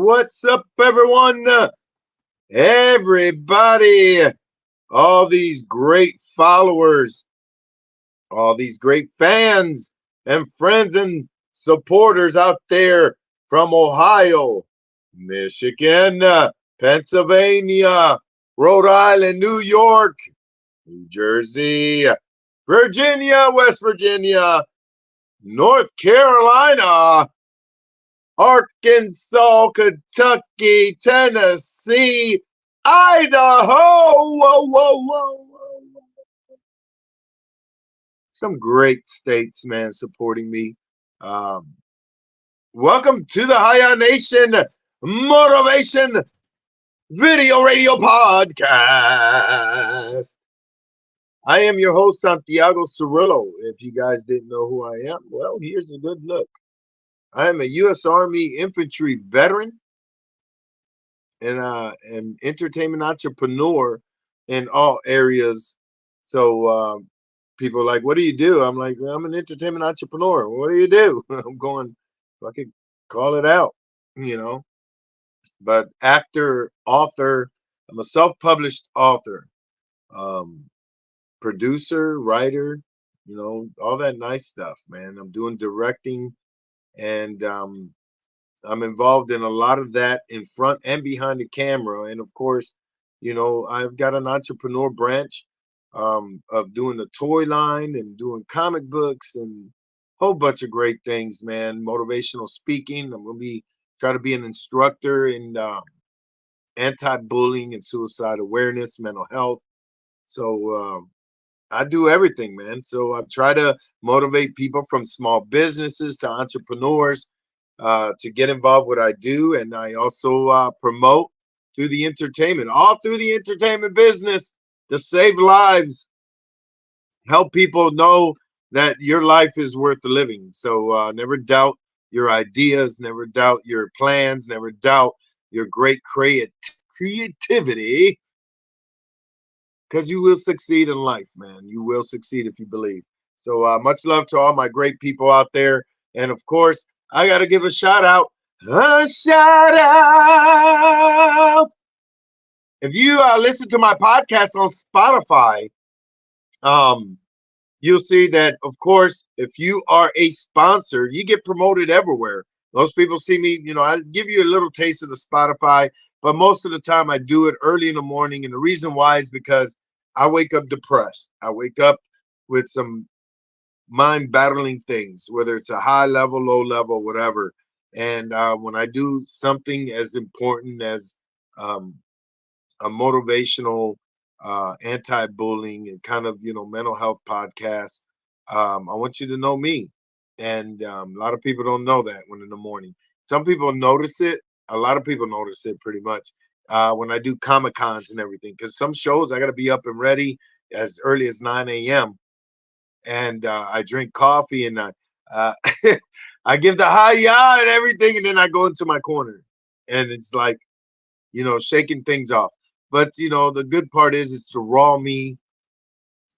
What's up, everyone? Everybody, all these great followers, all these great fans and friends and supporters out there from Ohio, Michigan, Pennsylvania, Rhode Island, New York, New Jersey, Virginia, West Virginia, North Carolina, Arkansas, Kentucky, Tennessee, Idaho. Whoa, whoa, whoa, whoa. Some great states, man, supporting me. Um, Welcome to the Haya Nation Motivation Video Radio Podcast. I am your host, Santiago Cirillo. If you guys didn't know who I am, well, here's a good look. I am a U.S. Army infantry veteran and an entertainment entrepreneur in all areas. So people are like, what do you do? I'm like, well, I'm an entertainment entrepreneur. What do you do? I'm going, I could call it out, you know. But actor, author, I'm a self-published author, um, producer, writer, all that nice stuff, man. I'm doing directing and I'm involved in a lot of that in front and behind the camera. And of course, I've got an entrepreneur branch of doing a toy line and doing comic books and a whole bunch of great things, man. Motivational speaking. I'm going to try to be an instructor in anti-bullying and suicide awareness, mental health. So I do everything, man. So I try to motivate people from small businesses to entrepreneurs to get involved with what I do. And I also promote through the entertainment, all through the entertainment business to save lives, help people know that your life is worth living. So never doubt your ideas, never doubt your plans, never doubt your great creativity, because you will succeed in life, man. You will succeed if you believe. So much love to all my great people out there. And of course, I got to give a shout out. A shout out. If you listen to my podcast on Spotify, you'll see that, of course, if you are a sponsor, you get promoted everywhere. Most people see me, I give you a little taste of the Spotify, but most of the time I do it early in the morning. And the reason why is because I wake up depressed. I wake up with some mind battling things, whether it's a high level, low level, whatever. And when I do something as important as um, a motivational anti-bullying and kind of mental health podcast, I want you to know me. And a lot of people don't know that when in the morning. Some people notice it. A lot of people notice it pretty much when I do Comic Cons and everything, because some shows I got to be up and ready as early as 9 a.m. And I drink coffee and uh, I give the hi-ya and everything, and then I go into my corner, and it's like shaking things off. But the good part is it's the raw me,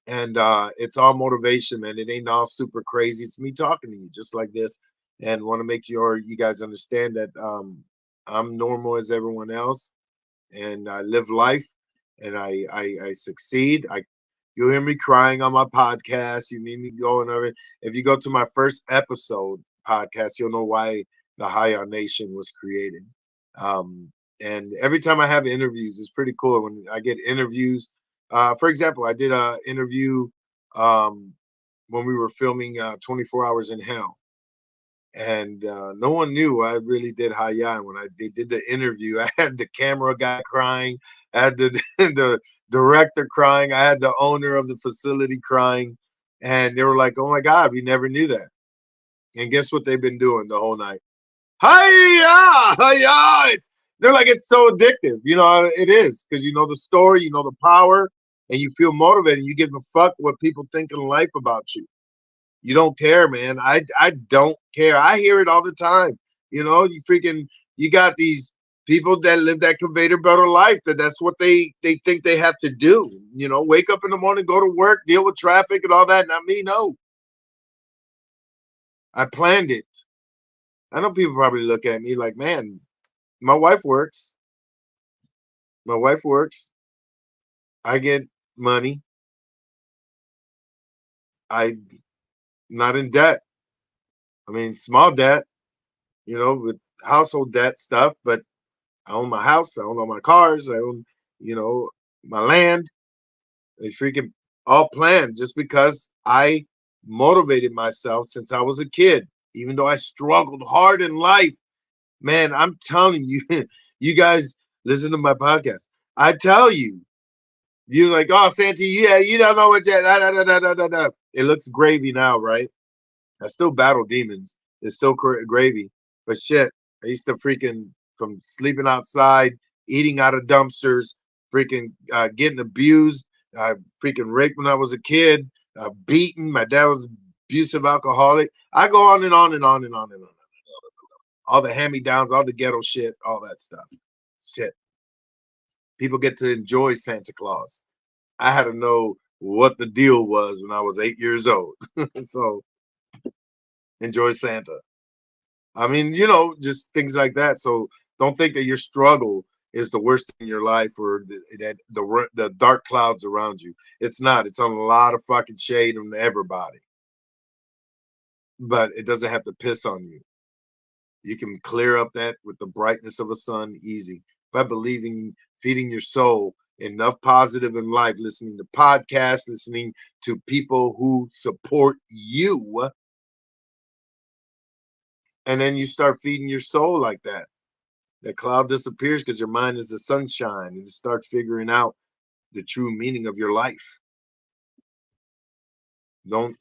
and it's all motivation, man. It ain't all super crazy. It's me talking to you just like this, and want to make sure you guys understand that I'm normal as everyone else, and I live life, and I succeed. You'll hear me crying on my podcast. You meet me going over it. If you go to my first episode podcast, you'll know why the High Nation was created. And every time I have interviews, it's pretty cool when I get interviews. For example, I did an interview um, when we were filming 24 Hours in Hell. And no one knew I really did Haya. And when they did the interview, I had the camera guy crying. I had the director crying. I had the owner of the facility crying. And they were like, oh, my God, we never knew that. And guess what they've been doing the whole night? Hiya! Hiya! They're like, it's so addictive. It is, because you know the story, you know the power, and you feel motivated. You give a fuck what people think in life about you. You don't care, man. I don't care. I hear it all the time. You got these people that live that conveyor belt of life, that's what they think they have to do. Wake up in the morning, go to work, deal with traffic and all that. Not me, no. I planned it. I know people probably look at me like, man, My wife works. My wife works. I get money. I'm not in debt. I mean, small debt, with household debt stuff, but I own my house. I own all my cars. I own, you know, my land. It's freaking all planned just because I motivated myself since I was a kid, even though I struggled hard in life. Man, I'm telling you, you guys listen to my podcast. I tell you, you're like, oh, Santi, yeah, you don't know what yet. It looks gravy now, right? I still battle demons. It's still gravy. But shit, I used to freaking from sleeping outside, eating out of dumpsters, freaking getting abused, freaking raped when I was a kid, beaten. My dad was abusive alcoholic. I go on and on and on and on and on. All the hand-me-downs, all the ghetto shit, all that stuff. Shit. People get to enjoy Santa Claus. I had to know what the deal was when I was 8 years old. So enjoy Santa. I mean, just things like that. So don't think that your struggle is the worst in your life or that the dark clouds around you. It's not. It's on a lot of fucking shade on everybody. But it doesn't have to piss on you. You can clear up that with the brightness of a sun easy by believing, feeding your soul enough positive in life, listening to podcasts, listening to people who support you. And then you start feeding your soul like that. That cloud disappears because your mind is the sunshine and you start figuring out the true meaning of your life. Don't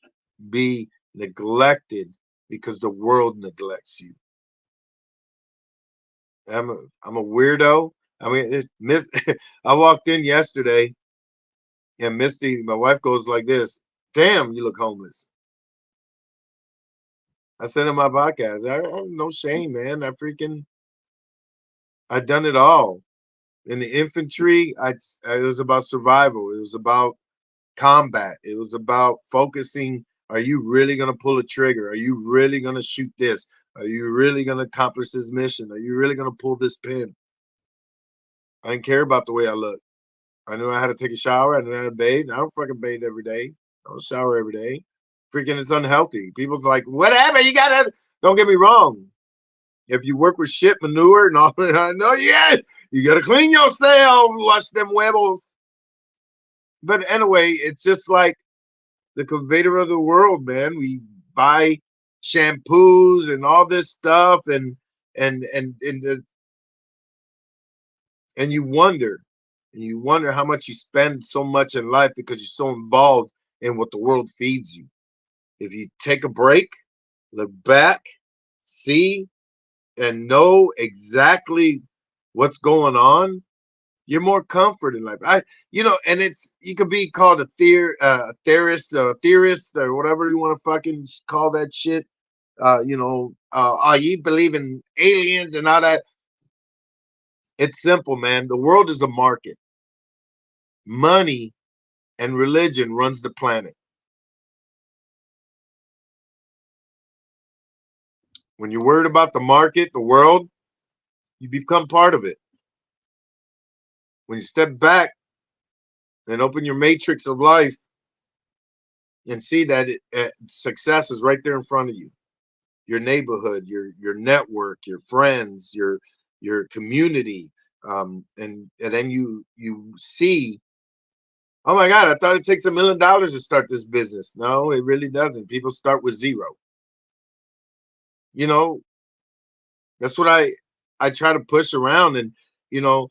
be neglected because the world neglects you. I'm a weirdo. I mean, I walked in yesterday and Misty, my wife, goes like this: "Damn, you look homeless." I said in my podcast, I have no shame, man. I done it all. In the infantry, it was about survival. It was about combat. It was about focusing. Are you really going to pull a trigger? Are you really going to shoot this? Are you really going to accomplish this mission? Are you really going to pull this pin? I didn't care about the way I looked. I knew I had to take a shower. I knew I had to bathe. I don't fucking bathe every day. I don't shower every day. Freaking, it's unhealthy. People's like, whatever, you gotta. Don't get me wrong. If you work with shit manure and all that, I know, yeah, you gotta clean yourself, wash them huevos. But anyway, it's just like the conveyor of the world, man. We buy shampoos and all this stuff, and and you wonder how much you spend so much in life because you're so involved in what the world feeds you. If you take a break, look back, see, and know exactly what's going on, you're more comfort in life. And you could be called a theorist, or whatever you want to fucking call that shit. You believe in aliens and all that. It's simple, man. The world is a market. Money and religion runs the planet. When you're worried about the market, the world, you become part of it. When you step back and open your matrix of life and see that success is right there in front of you, your neighborhood, your network, your friends, your community, and then you see, oh my God, I thought it takes $1 million to start this business. No, it really doesn't. People start with zero. You know, that's what I try to push around, and you know,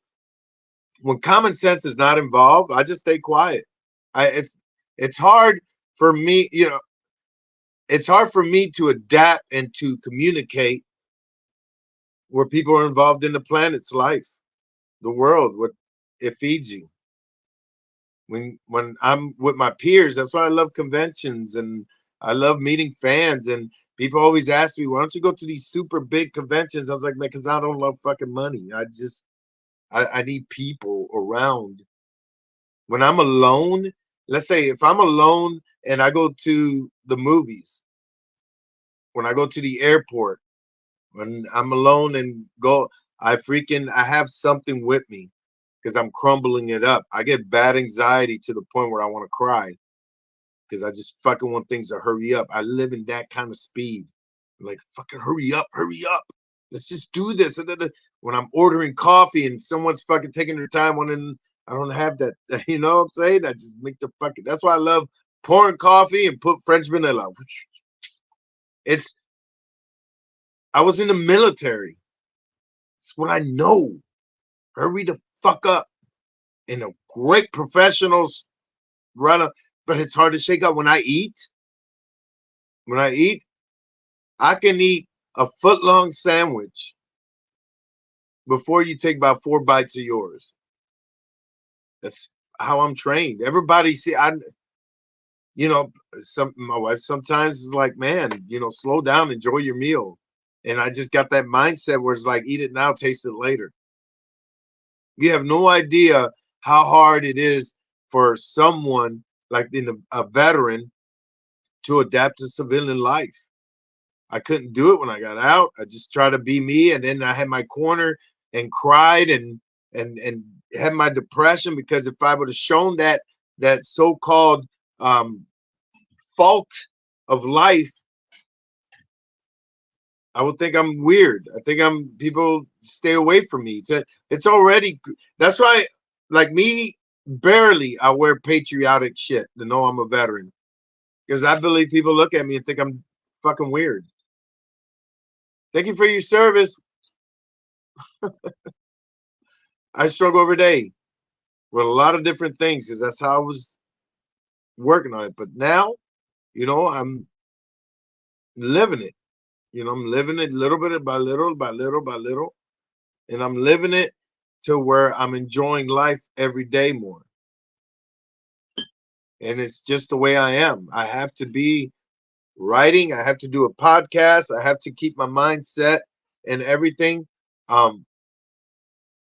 when common sense is not involved, I just stay quiet. It's hard for me, it's hard for me to adapt and to communicate where people are involved in the planet's life, the world, what it feeds you. When I'm with my peers, that's why I love conventions and I love meeting fans. And people always ask me, why don't you go to these super big conventions? I was like, man, because I don't love fucking money. I need people around. When I'm alone, let's say if I'm alone and I go to the movies, when I go to the airport, when I'm alone and go, I have something with me because I'm crumbling it up. I get bad anxiety to the point where I want to cry because I just fucking want things to hurry up. I live in that kind of speed. I'm like, fucking hurry up, hurry up. Let's just do this. When I'm ordering coffee and someone's fucking taking their time, I don't have that. You know what I'm saying? I just make the fucking. That's why I love pouring coffee and put French vanilla. It's. I was in the military. It's what I know. Hurry the fuck up. And the great professionals run up, but it's hard to shake up when I eat. When I eat, I can eat a foot long sandwich before you take about 4 bites of yours. That's how I'm trained. Everybody see you know, my wife sometimes is like, man, slow down, enjoy your meal. And I just got that mindset where it's like, eat it now, taste it later. You have no idea how hard it is for someone like a veteran to adapt to civilian life. I couldn't do it when I got out. I just tried to be me, and then I had my corner and cried and had my depression because if I would have shown that so-called fault of life, I would think I'm weird. I think people stay away from me. It's already that's why like me barely I wear patriotic shit to know I'm a veteran because I believe people look at me and think I'm fucking weird. Thank you for your service. I struggle every day with a lot of different things because that's how I was working on it. But now, I'm living it. I'm living it little bit by little, by little, by little. And I'm living it to where I'm enjoying life every day more. And it's just the way I am. I have to be writing. I have to do a podcast. I have to keep my mindset and everything. Um,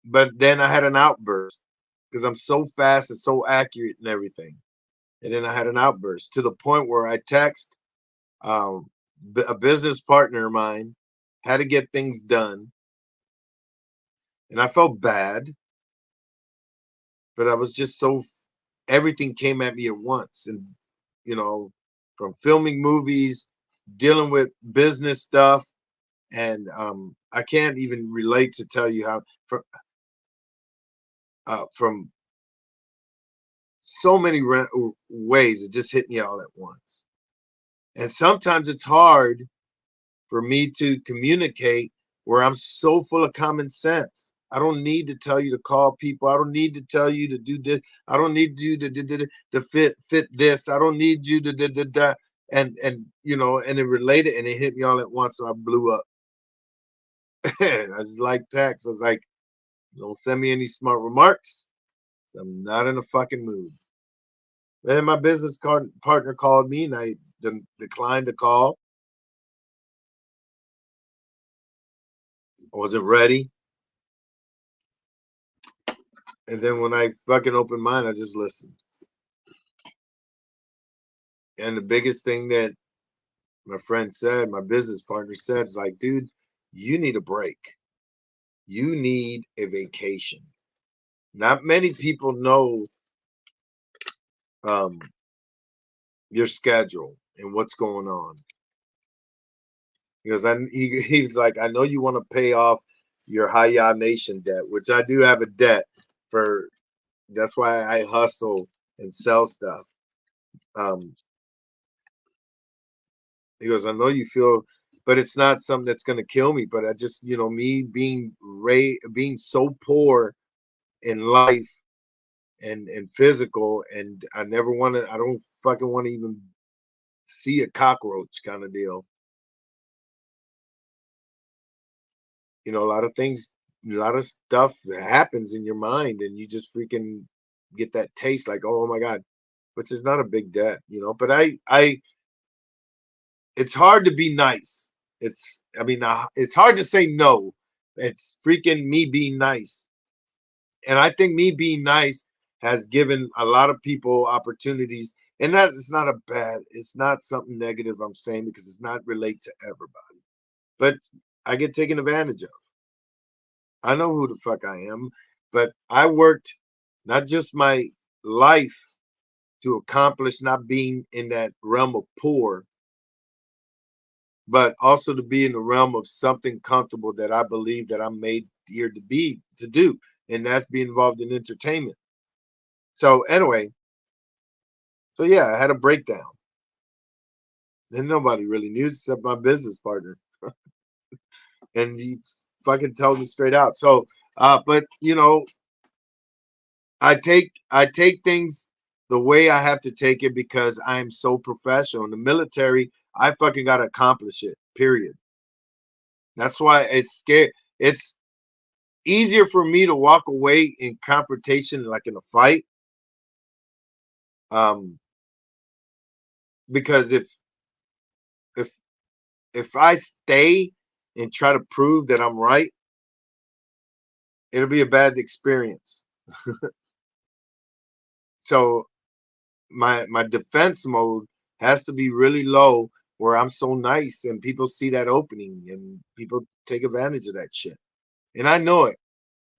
but then I had an outburst because I'm so fast and so accurate and everything. And then I had an outburst to the point where I text um, a business partner of mine, had to get things done. And I felt bad, but I was just everything came at me at once. And, you know, from filming movies, dealing with business stuff. And I can't even relate to tell you how from so many ways it just hit me all at once. And sometimes it's hard for me to communicate where I'm so full of common sense. I don't need to tell you to call people. I don't need to tell you to do this. I don't need you to fit this. I don't need you to and it related and it hit me all at once. So I blew up. I just like text. I was like, don't send me any smart remarks. I'm not in a fucking mood. Then my business partner called me and I declined the call. I wasn't ready. And then when I fucking opened mine, I just listened. And the biggest thing that my friend said, my business partner said, is like, dude, you need a break. You need a vacation. Not many people know um, your schedule and what's going on. Because he's like, I know you want to pay off your Haya Nation debt, which I do have a debt for. That's why I hustle and sell stuff. Um, he goes, I know you feel, but it's not something that's going to kill me. But I just, me being so poor in life and physical, and I don't fucking want to even see a cockroach kind of deal. A lot of things, a lot of stuff happens in your mind, and you just freaking get that taste like, oh my God, which is not a big debt, but it's hard to be nice. It's hard to say no. It's freaking me being nice. And I think me being nice has given a lot of people opportunities. And that is not it's not something negative I'm saying because it's not relate to everybody. But I get taken advantage of. I know who the fuck I am, but I worked not just my life to accomplish not being in that realm of poor, but also to be in the realm of something comfortable that I believe that I'm made here to do, and that's be involved in entertainment. So anyway, so yeah, I had a breakdown, and nobody really knew except my business partner, and he fucking told me straight out. So, but you know, I take things the way I have to take it because I'm so professional. In the military, I fucking gotta accomplish it. Period. That's why it's scary. It's easier for me to walk away in confrontation, like in a fight, um, because if if I stay and try to prove that I'm right, it'll be a bad experience. So my defense mode has to be really low where I'm so nice and people see that opening and people take advantage of that shit. And I know it.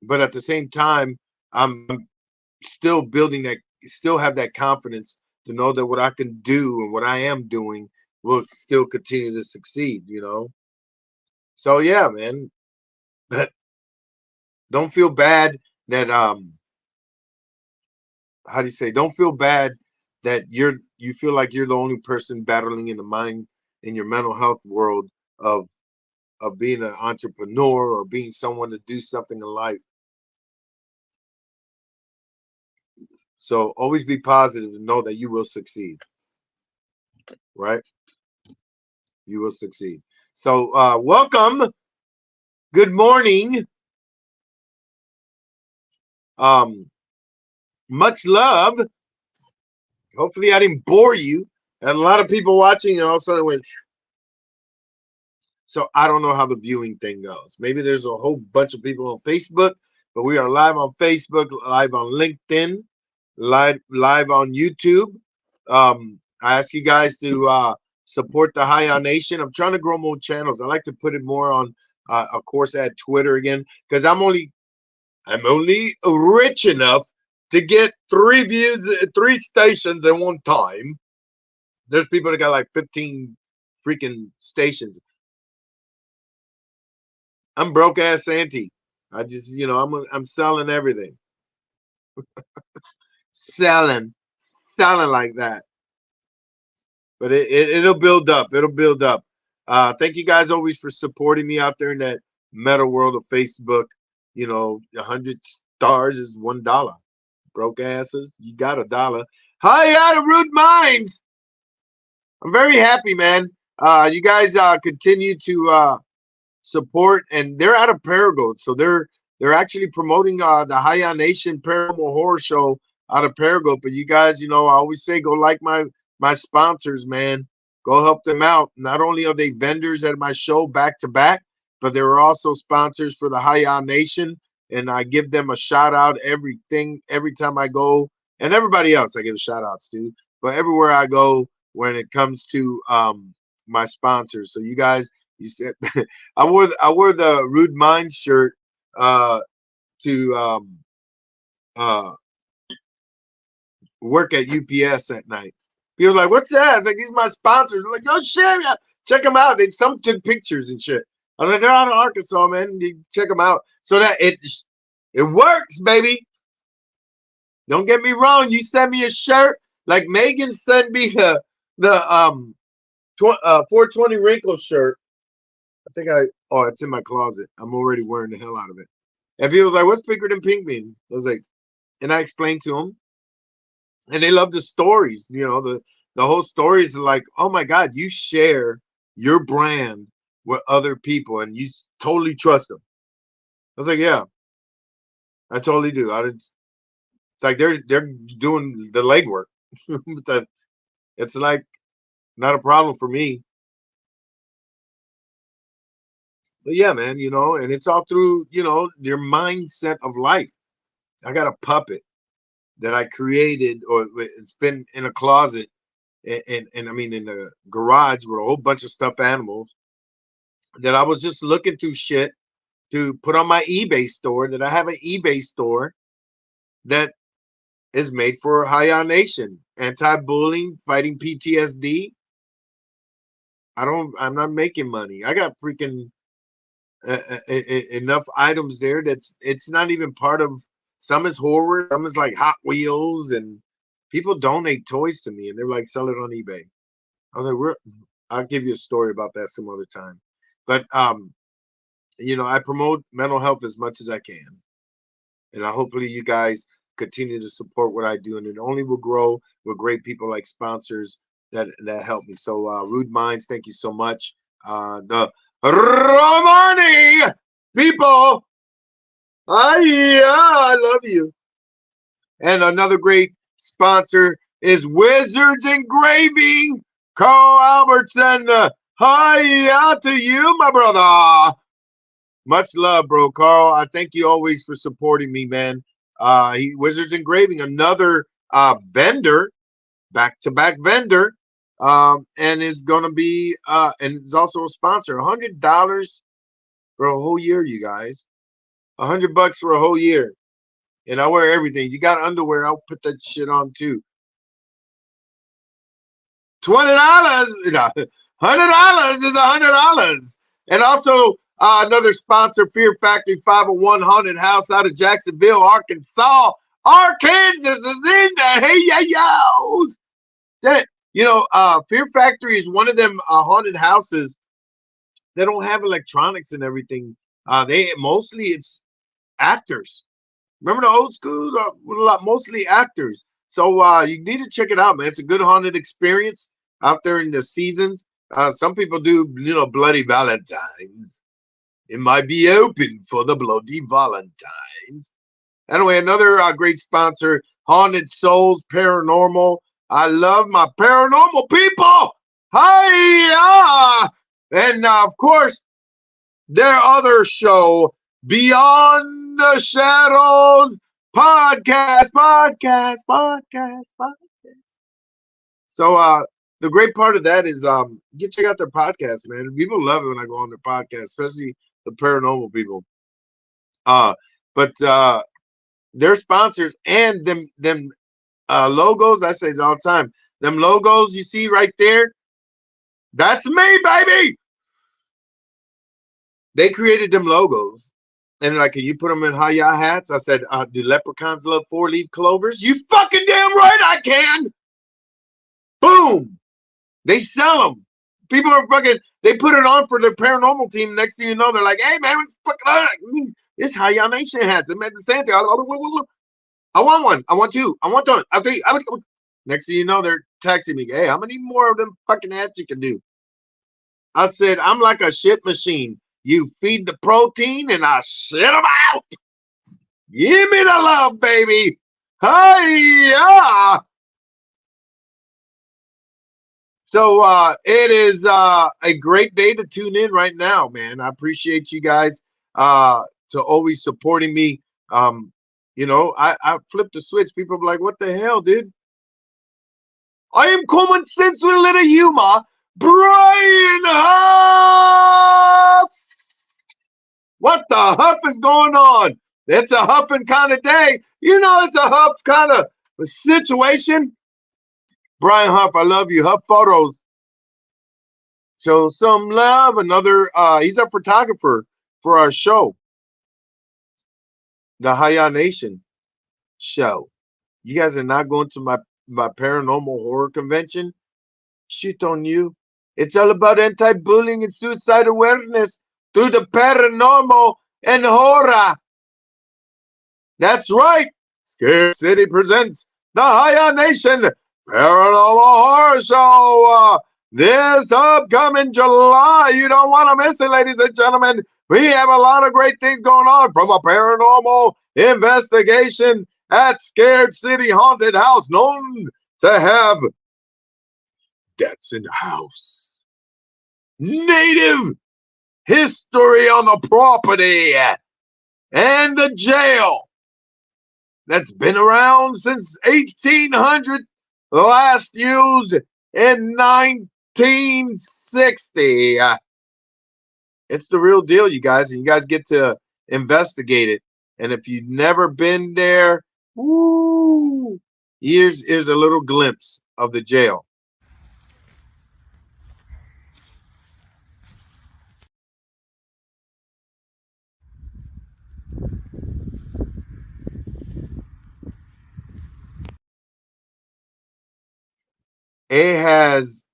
But at the same time, I'm still building that, still have that confidence to know that what I can do and what I am doing will still continue to succeed, you know? So yeah, man. But don't feel bad that how do you say, don't feel bad that you feel like you're the only person battling in the mind in your mental health world of being an entrepreneur or being someone to do something in life. So always be positive and know that you will succeed, right? You will succeed. So welcome, good morning, um much love. Hopefully I didn't bore you. And a lot of people watching and all of a sudden went, so I don't know how the viewing thing goes. Maybe there's a whole bunch of people on Facebook, but we are live on Facebook, live on LinkedIn, live on YouTube. I ask you guys to support the High Nation. I'm trying to grow more channels. I like to put it more on, of course, at Twitter again because I'm only rich enough to get 3 views, 3 stations at one time. There's people that got like 15 freaking stations. I'm broke ass Santee. I just, I'm selling everything, selling, selling like that. But it'll build up. It'll build up. Thank you guys always for supporting me out there in that meta world of Facebook. 100 stars is $1. Broke asses, you got $1. Hi, out of Rude Minds. I'm very happy, man. You guys continue to support, and they're out of Paragould, so they're actually promoting the Haya Nation Paranormal Horror Show out of Paragould. But you guys, I always say go like my sponsors, man. Go help them out. Not only are they vendors at my show back to back, but they're also sponsors for the Haya Nation, and I give them a shout out every time I go, and everybody else I give a shout outs to. But everywhere I go when it comes to my sponsors, so you guys, you said I wore the Rude Mind shirt to uh work at UPS at night. People are like, "What's that?" It's like, "These are my sponsors." I'm like, "Oh shit, yeah. Check them out." Some took pictures and shit. I was like, "They're out of Arkansas, man. You check them out." So that it works, baby. Don't get me wrong. You send me a shirt like Megan sent me the 420 wrinkle shirt. I think it's in my closet. I'm already wearing the hell out of it. And people was like, "What's bigger than pink mean?" I was like, and I explained to them, and they love the stories. The whole story is like, "Oh my God, you share your brand with other people, and you totally trust them." I was like, "Yeah, I totally do." It's like they're doing the legwork. It's like not a problem for me. But yeah, man, and it's all through your mindset of life. I got a puppet that I created, or it's been in a closet, and I mean in the garage with a whole bunch of stuffed animals that I was just looking through shit, to put on my eBay store that I have an eBay store that is made for Haya Nation, anti-bullying, fighting PTSD. I'm not making money. I got freaking enough items there that's it's not even part of. Some is horror, some is like Hot Wheels, and people donate toys to me and they're like, sell it on eBay. I was like, I'll give you a story about that some other time. But I promote mental health as much as I can, and hopefully you guys continue to support what I do, and it only will grow with great people like sponsors that help me. So Rude Minds, thank you so much. The Romani people, I love you. And another great sponsor is Wizards Engraving, Carl Albertson. Hi out to you, my brother. Much love, bro, Carl. I thank you always for supporting me, man. Wizards Engraving, another vendor, back-to-back vendor, and is going to be and is also a sponsor. $100 for a whole year, you guys. $100 for a whole year. And I wear everything. You got underwear, I'll put that shit on too. $20, $100 is $100. And also another sponsor, Fear Factory 501 Haunted House out of Jacksonville, Arkansas. Arkansas is in there. Hey, yo. Fear Factory is one of them haunted houses. They don't have electronics and everything. It's actors. Remember the old school? Mostly actors. So you need to check it out, man. It's a good haunted experience out there in the seasons. Some people do, Bloody Valentines. It might be open for the Bloody Valentines. Anyway, another great sponsor, Haunted Souls Paranormal. I love my paranormal people. Hi, and of course, their other show, Beyond the Shadows podcast. So the great part of that is you check out their podcast, man. People love it when I go on their podcast, especially the paranormal people. But their sponsors and them logos, I say it all the time. Them logos you see right there, that's me, baby. They created them logos. And like, can you put them in Haya hats? I said, do leprechauns love 4-leaf clovers? You fucking damn right I can. Boom. They sell them. People are fucking, they put it on for their paranormal team. Next thing you know, they're like, hey, man, it's Haya Nation hats. They made the same thing. I want one. I want two. I want one. I'll tell you. Next thing you know, they're texting me, hey, how many more of them fucking hats you can do? I said, I'm like a shit machine. You feed the protein and I shit them out. Give me the love, baby. Hi-ya. So it is a great day to tune in right now, man. I appreciate you guys to always supporting me. I flipped the switch. People are like, what the hell, dude? I am common sense with a little humor. Brian Huff! What the huff is going on? It's a huffing kind of day. It's a huff kind of situation. Brian Huff, I love you. Huff Photos. Show some love. He's a photographer for our show, the Haya Nation show. You guys are not going to my paranormal horror convention? Shit on you. It's all about anti-bullying and suicide awareness through the paranormal and horror. That's right. Scared City presents the Haya Nation Paranormal Horror Show. This upcoming July. You don't want to miss it, ladies and gentlemen. We have a lot of great things going on, from a paranormal investigation at Scared City Haunted House, known to have deaths in the house, native history on the property, and the jail that's been around since 1800, last used in 1960. It's the real deal, you guys, and you guys get to investigate it. And if you've never been there, woo, here's a little glimpse of the jail. It has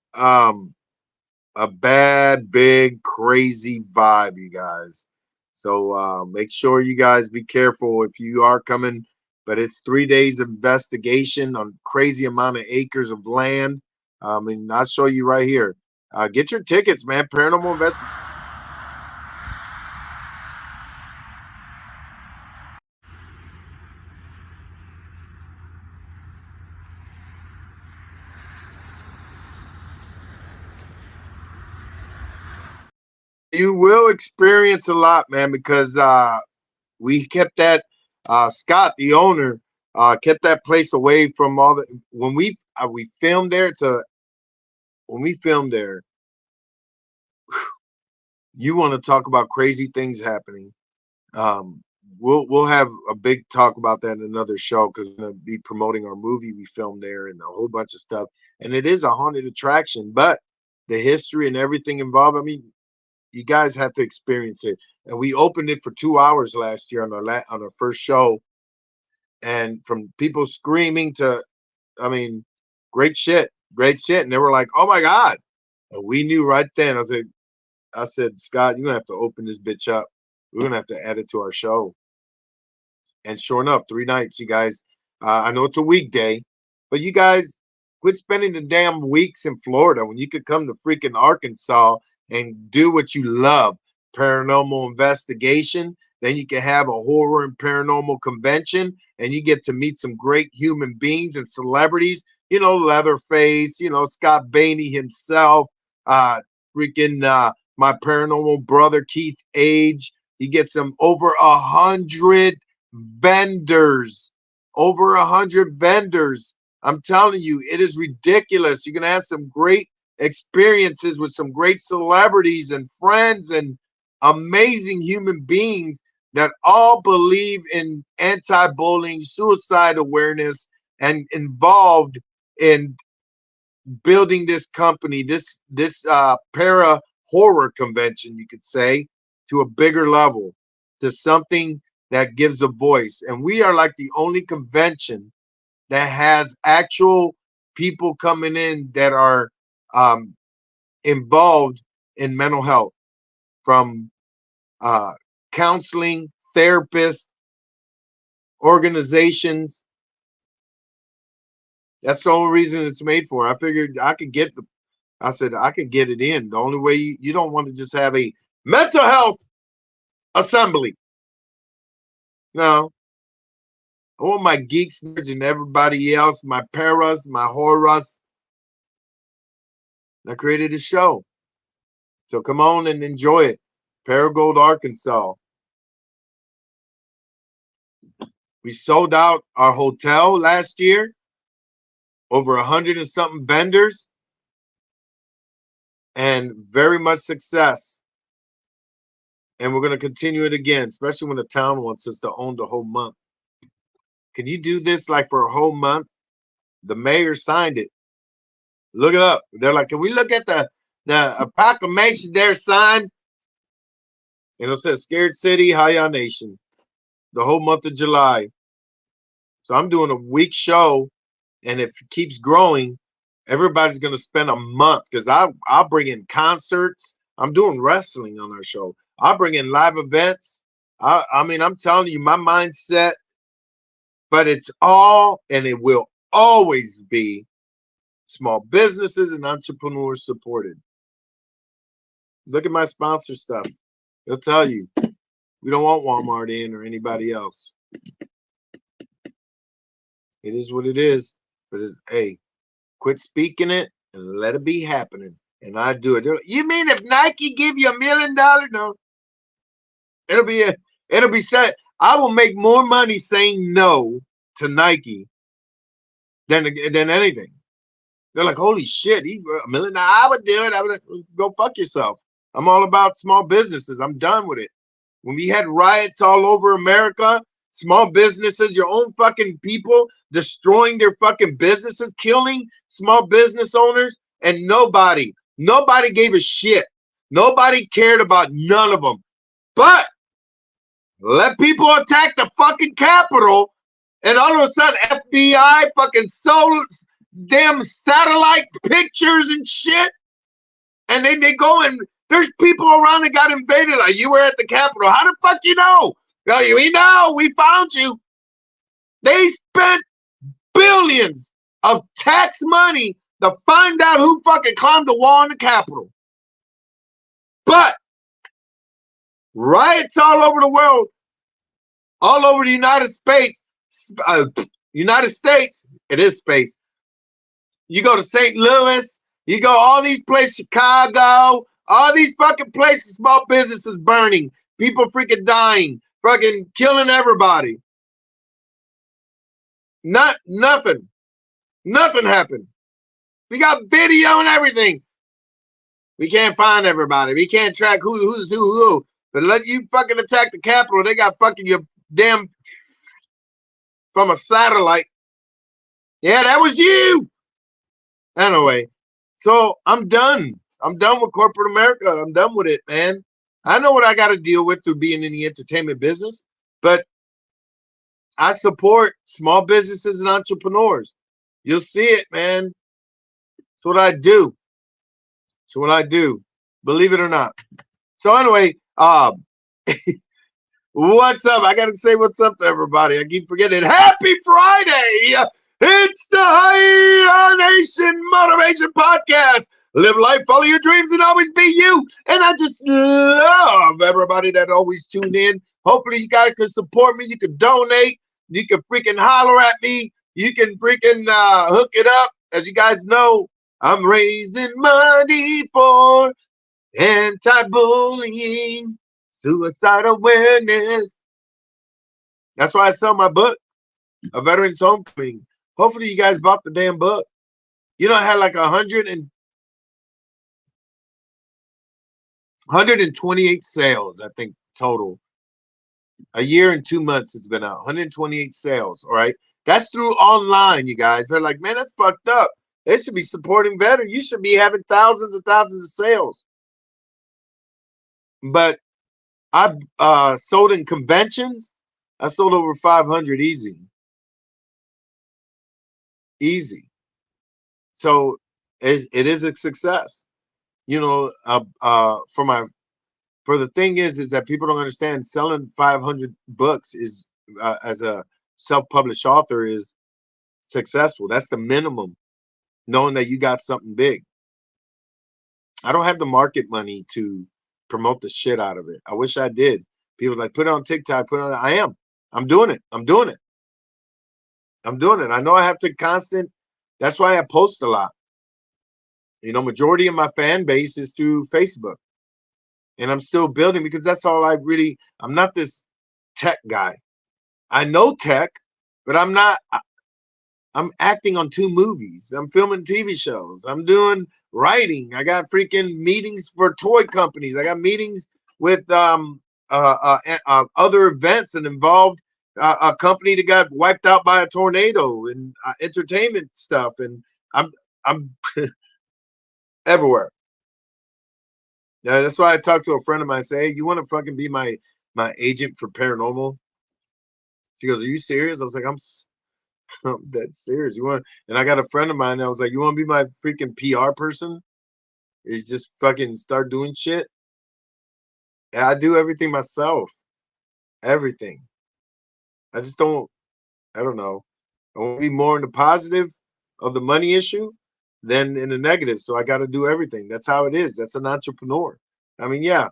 a bad, big, crazy vibe, you guys. So make sure you guys be careful if you are coming. But it's 3 days of investigation on crazy amount of acres of land. And I'll show you right here. Get your tickets, man. Paranormal Investigation. You will experience a lot, man, because we kept that Scott, the owner, kept that place away from all the when we filmed there. When we filmed there, you want to talk about crazy things happening. Um, we'll have a big talk about that in another show because we're gonna be promoting our movie we filmed there and a whole bunch of stuff. And it is a haunted attraction, but the history and everything involved. I mean, you guys have to experience it. And we opened it for 2 hours last year on on our first show, and from people screaming to, I mean, great shit, great shit. And they were like, "Oh my god!" And we knew right then. I said, Scott, you're gonna have to open this bitch up. We're gonna have to add it to our show. And sure enough, 3 nights, you guys. I know it's a weekday, but you guys quit spending the damn weeks in Florida when you could come to freaking Arkansas and do what you love, paranormal investigation. Then you can have a horror and paranormal convention, and you get to meet some great human beings and celebrities. You know, Leatherface. You know, Scott Bainey himself. Freaking my paranormal brother Keith Age. You get some over 100 vendors, over 100 vendors. I'm telling you, it is ridiculous. You're gonna have some great experiences with some great celebrities and friends and amazing human beings that all believe in anti-bullying, suicide awareness, and involved in building this company, this para horror convention, you could say, to a bigger level, to something that gives a voice. And we are like the only convention that has actual people coming in that are um, involved in mental health, from uh, counseling, therapists, organizations. That's the only reason it's made for. I figured I could get the. I said I could get it in. The only way you don't want to just have a mental health assembly. No, I want my geeks, nerds, and everybody else, my paras, my horrors. I created a show. So come on and enjoy it. Paragold, Arkansas. We sold out our hotel last year, over 100 and something vendors, and very much success. And we're going to continue it again, especially when the town wants us to own the whole month. Can you do this like for a whole month? The mayor signed it. Look it up. They're like, can we look at the proclamation there signed? And it says Scared City, High Nation, the whole month of July. So I'm doing a week show, and if it keeps growing, everybody's gonna spend a month because I'll bring in concerts. I'm doing wrestling on our show. I'll bring in live events. I mean, I'm telling you, my mindset, but it's all and it will always be small businesses and entrepreneurs supported. Look at my sponsor stuff. They'll tell you we don't want Walmart in or anybody else. It is what it is. But it's, hey, quit speaking it and let it be happening. And I do it. You mean if Nike give you $1 million? No, it'll be said. I will make more money saying no to Nike than anything. They're like, holy shit, he $1 million. I would do it. I would go fuck yourself. I'm all about small businesses. I'm done with it. When we had riots all over America, small businesses, your own fucking people destroying their fucking businesses, killing small business owners, and nobody gave a shit. Nobody cared about none of them. But let people attack the fucking Capitol, and all of a sudden FBI fucking sold damn satellite pictures and shit. And then they go and there's people around that got invaded. Like, you were at the Capitol. How the fuck you know? We know. We found you. They spent billions of tax money to find out who fucking climbed the wall in the Capitol. But riots all over the world, all over the United States, it is space. You go to St. Louis, you go all these places, Chicago, all these fucking places, small businesses burning, people freaking dying, fucking killing everybody. Nothing happened. We got video and everything. We can't find everybody. We can't track who's who. But let you fucking attack the Capitol, they got fucking your damn from a satellite. Yeah, that was you. Anyway, so I'm done. I'm done with corporate America. I'm done with it, man. I know what I got to deal with through being in the entertainment business, but I support small businesses and entrepreneurs. You'll see it, man. It's what I do. It's what I do. Believe it or not. So anyway, what's up? I got to say what's up to everybody. I keep forgetting. Happy Friday. It's the High Nation Motivation Podcast. Live life, follow your dreams, and always be you. And I just love everybody that always tune in. Hopefully you guys can support me. You can donate. You can freaking holler at me. You can freaking hook it up. As you guys know, I'm raising money for anti-bullying, suicide awareness. That's why I sell my book, A Veteran's Homecoming. Hopefully you guys bought the damn book. You know, I had like 128 sales, I think, total. A year and 2 months it's been out. 128 sales, all right? That's through online, you guys. They're like, man, that's fucked up. They should be supporting veterans. You should be having thousands and thousands of sales. But I sold in conventions. I sold over 500 easy. Easy. So it is a success. You know, for the thing is that people don't understand selling 500 books is as a self-published author is successful. That's the minimum, knowing that you got something big. I don't have the market money to promote the shit out of it. I wish I did. People like, put it on TikTok, put it on. I'm doing it. I'm doing it. I know I have to that's why I post a lot. You know, majority of my fan base is through Facebook. And I'm still building because that's all I'm not this tech guy. I know tech, but I'm acting on 2 movies. I'm filming TV shows. I'm doing writing. I got freaking meetings for toy companies. I got meetings with other events and involved a company that got wiped out by a tornado and entertainment stuff. And I'm everywhere. Yeah, that's why I talked to a friend of mine. Say, hey, you want to fucking be my agent for paranormal? She goes, are you serious? I was like, I'm dead serious. You want? And I got a friend of mine. I was like, you want to be my freaking PR person? Is just fucking start doing shit. Yeah, I do everything myself. Everything. I just don't. I don't know. I want to be more in the positive of the money issue than in the negative. So I got to do everything. That's how it is. That's an entrepreneur. I mean, yeah.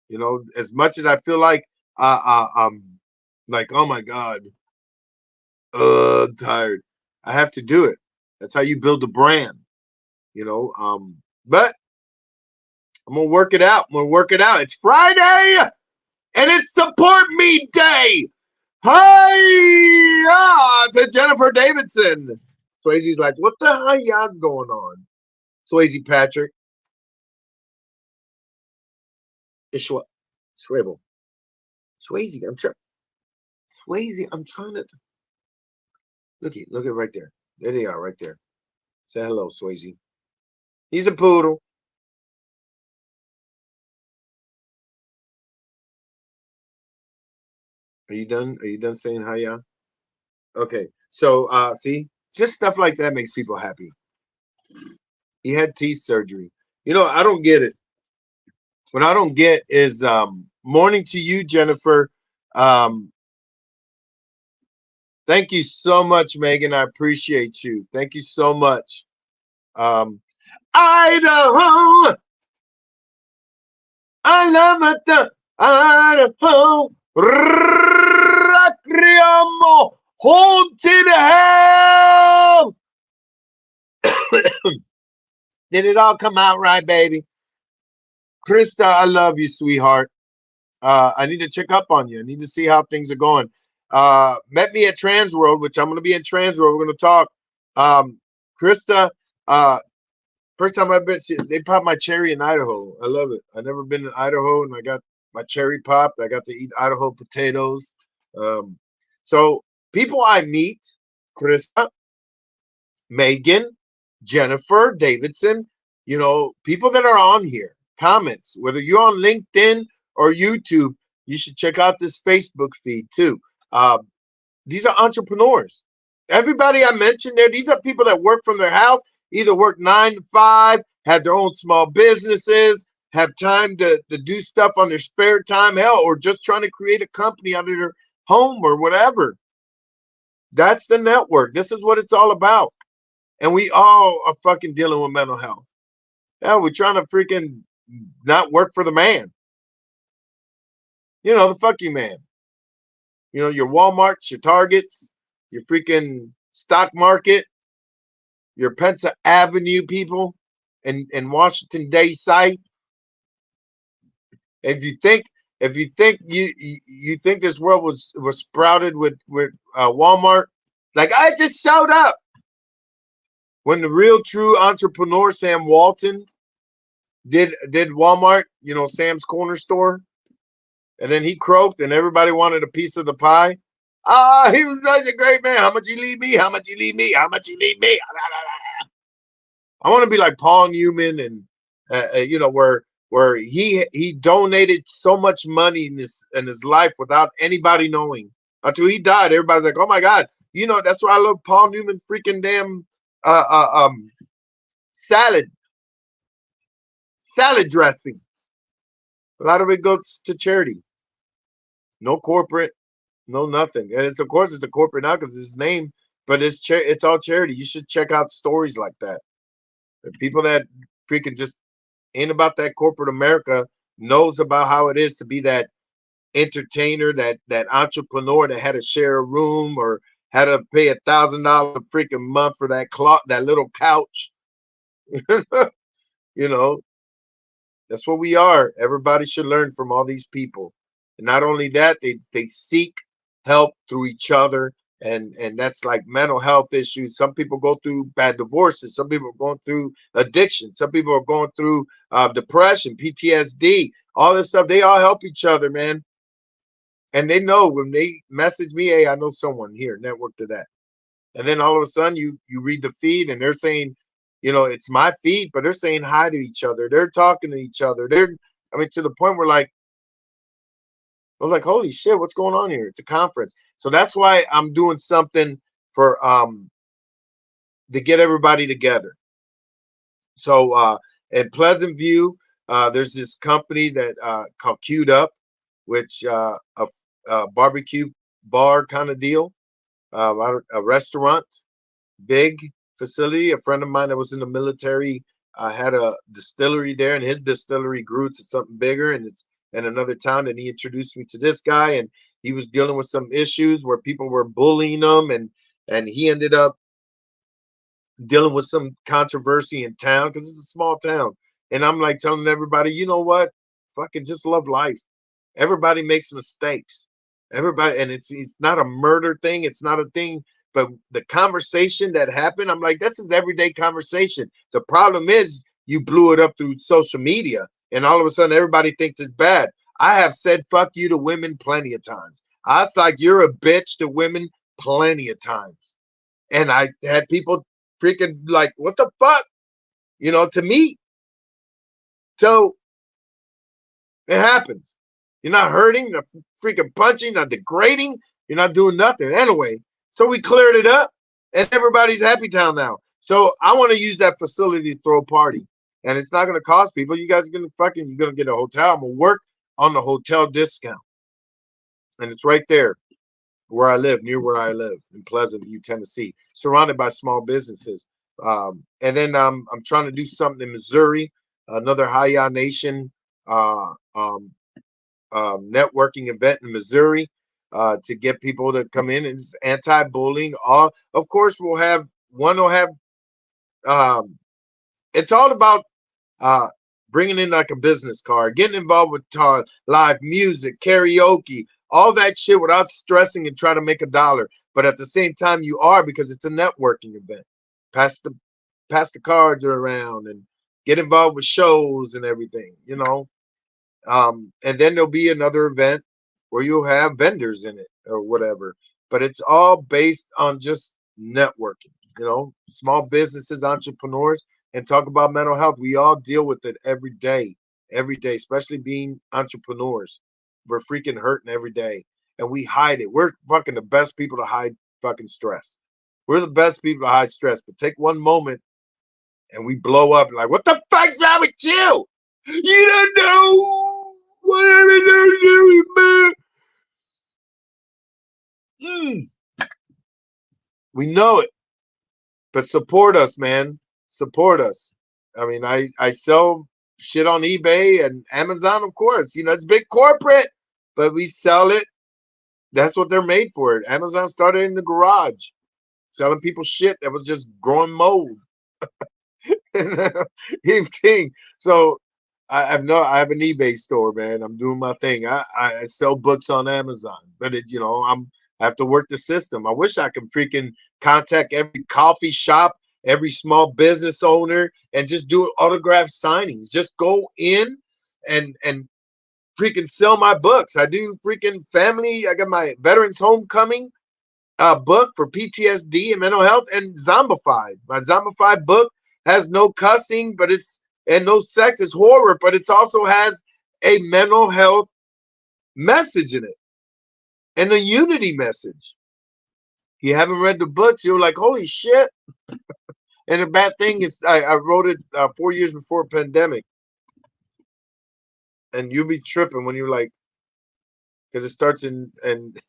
You know, as much as I feel like I'm like, oh my God, I'm tired. I have to do it. That's how you build a brand, you know. But I'm gonna work it out. It's Friday and it's support me day. Hi to Jennifer Davidson. Swayze's like, what the hell is going on? Swayze Patrick. Ishwa, Swivel, Swayze. I'm trying. Swayze. I'm trying to look at right there. There they are, right there. Say hello, Swayze. He's a poodle. Are you done? Are you done saying hi, yeah? Okay. So, see, just stuff like that makes people happy. He had teeth surgery. I don't get it. What I don't get is morning to you, Jennifer. Um, thank you so much, Megan. I appreciate you. Thank you so much. Um, Idaho, I love it. Idaho, Racriamo, haunted house. Did it all come out right, baby? Krista, I love you, sweetheart. I need to check up on you. I need to see how things are going. Met me at Transworld, which I'm going to be in Transworld. We're going to talk. Krista, uh, first time I've been, they popped my cherry in Idaho. I love it. I've never been in Idaho, and I got my cherry popped. I got to eat Idaho potatoes. So people I meet, Krista, Megan, Jennifer Davidson, people that are on here, comments, whether you're on LinkedIn or YouTube, you should check out this Facebook feed too. These are entrepreneurs. Everybody I mentioned there, these are people that work from their house, either work 9 to 5, have their own small businesses, have time to do stuff on their spare time, hell, or just trying to create a company out of their home or whatever. That's the network. This is what it's all about. And we all are fucking dealing with mental health. Yeah, we're trying to freaking not work for the man. The fuck you man. Your Walmarts, your Targets, your freaking stock market, your Pennsylvania Avenue people and Washington Day site. If you think you think this world was sprouted with Walmart, like I just showed up when the real true entrepreneur Sam Walton did Walmart, Sam's Corner Store, and then he croaked and everybody wanted a piece of the pie. He was such a great man. How much you leave me? How much you leave me? How much you leave me? I want to be like Paul Newman, and where he donated so much money in his life without anybody knowing until he died. Everybody's like, oh my God, that's why I love Paul Newman freaking damn salad dressing. A lot of it goes to charity. No corporate, no nothing. And of course it's a corporate now because it's his name, but it's all charity. You should check out stories like that. The people that freaking just ain't about that corporate America knows about how it is to be that entertainer, that entrepreneur that had to share a room or had to pay $1,000 freaking month for that little couch. That's what we are. Everybody should learn from all these people. And not only that, they seek help through each other. And that's like mental health issues. Some people go through bad divorces. Some people are going through addiction. Some people are going through depression, PTSD, all this stuff. They all help each other, man. And they know when they message me, hey, I know someone here, network to that. And then all of a sudden you read the feed and they're saying, it's my feed, but they're saying hi to each other. They're talking to each other. To the point where I was like, holy shit, what's going on here? It's a conference. So that's why I'm doing something for to get everybody together. So in Pleasant View, there's this company that called Queued Up, which a barbecue bar kind of deal, a restaurant, big facility. A friend of mine that was in the military had a distillery there, and his distillery grew to something bigger, and it's in another town. And he introduced me to this guy, and he was dealing with some issues where people were bullying him, and he ended up dealing with some controversy in town because it's a small town. And I'm like telling everybody, you know what? Fucking just love life. Everybody makes mistakes. Everybody, and it's not a murder thing. It's not a thing. But the conversation that happened, I'm like, this is everyday conversation. The problem is you blew it up through social media and all of a sudden everybody thinks it's bad. I have said fuck you to women plenty of times. I was like, you're a bitch to women plenty of times. And I had people freaking like, what the fuck? To me. So it happens. You're not hurting, you're not freaking punching, not degrading, you're not doing nothing. Anyway, so we cleared it up and everybody's happy town now. So I want to use that facility to throw a party. And it's not going to cost people. You guys are going to you're going to get a hotel. I'm going to work on the hotel discount. And it's right there where I live, near where I live in Pleasant View, Tennessee, surrounded by small businesses. And then I'm trying to do something in Missouri, another Hi-Ya Nation uh, um, networking event in Missouri to get people to come in, and it's anti-bullying. Of course, we'll have one. Will have. It's all about bringing in like a business card, getting involved with live music, karaoke, all that shit without stressing and trying to make a dollar. But at the same time, you are, because it's a networking event. Pass the cards around and get involved with shows and everything. And then there'll be another event where you'll have vendors in it or whatever. But it's all based on just networking, small businesses, entrepreneurs, and talk about mental health. We all deal with it every day, especially being entrepreneurs. We're freaking hurting every day and we hide it. We're fucking the best people to hide fucking stress. We're the best people to hide stress, but take one moment and we blow up like, what the fuck's wrong with you? You don't know whatever they're doing, man. We know it, but support us, man. Support us. I mean, I sell shit on eBay and Amazon, of course. It's big corporate, but we sell it. That's what they're made for. Amazon started in the garage, selling people shit that was just growing mold. Thing. So I have an eBay store, man. I'm doing my thing. I sell books on Amazon, but I have to work the system. I wish I could freaking contact every coffee shop, every small business owner, and just do autograph signings. Just go in and freaking sell my books. I do freaking family. I got my Veterans Homecoming book for PTSD and mental health, and Zombified. My Zombified book has no cussing, and no sex. It's horror, but it also has a mental health message in it and a unity message. If you haven't read the books, you're like, holy shit. And the bad thing is, I wrote it 4 years before pandemic, and you'll be tripping when you're like, because it starts in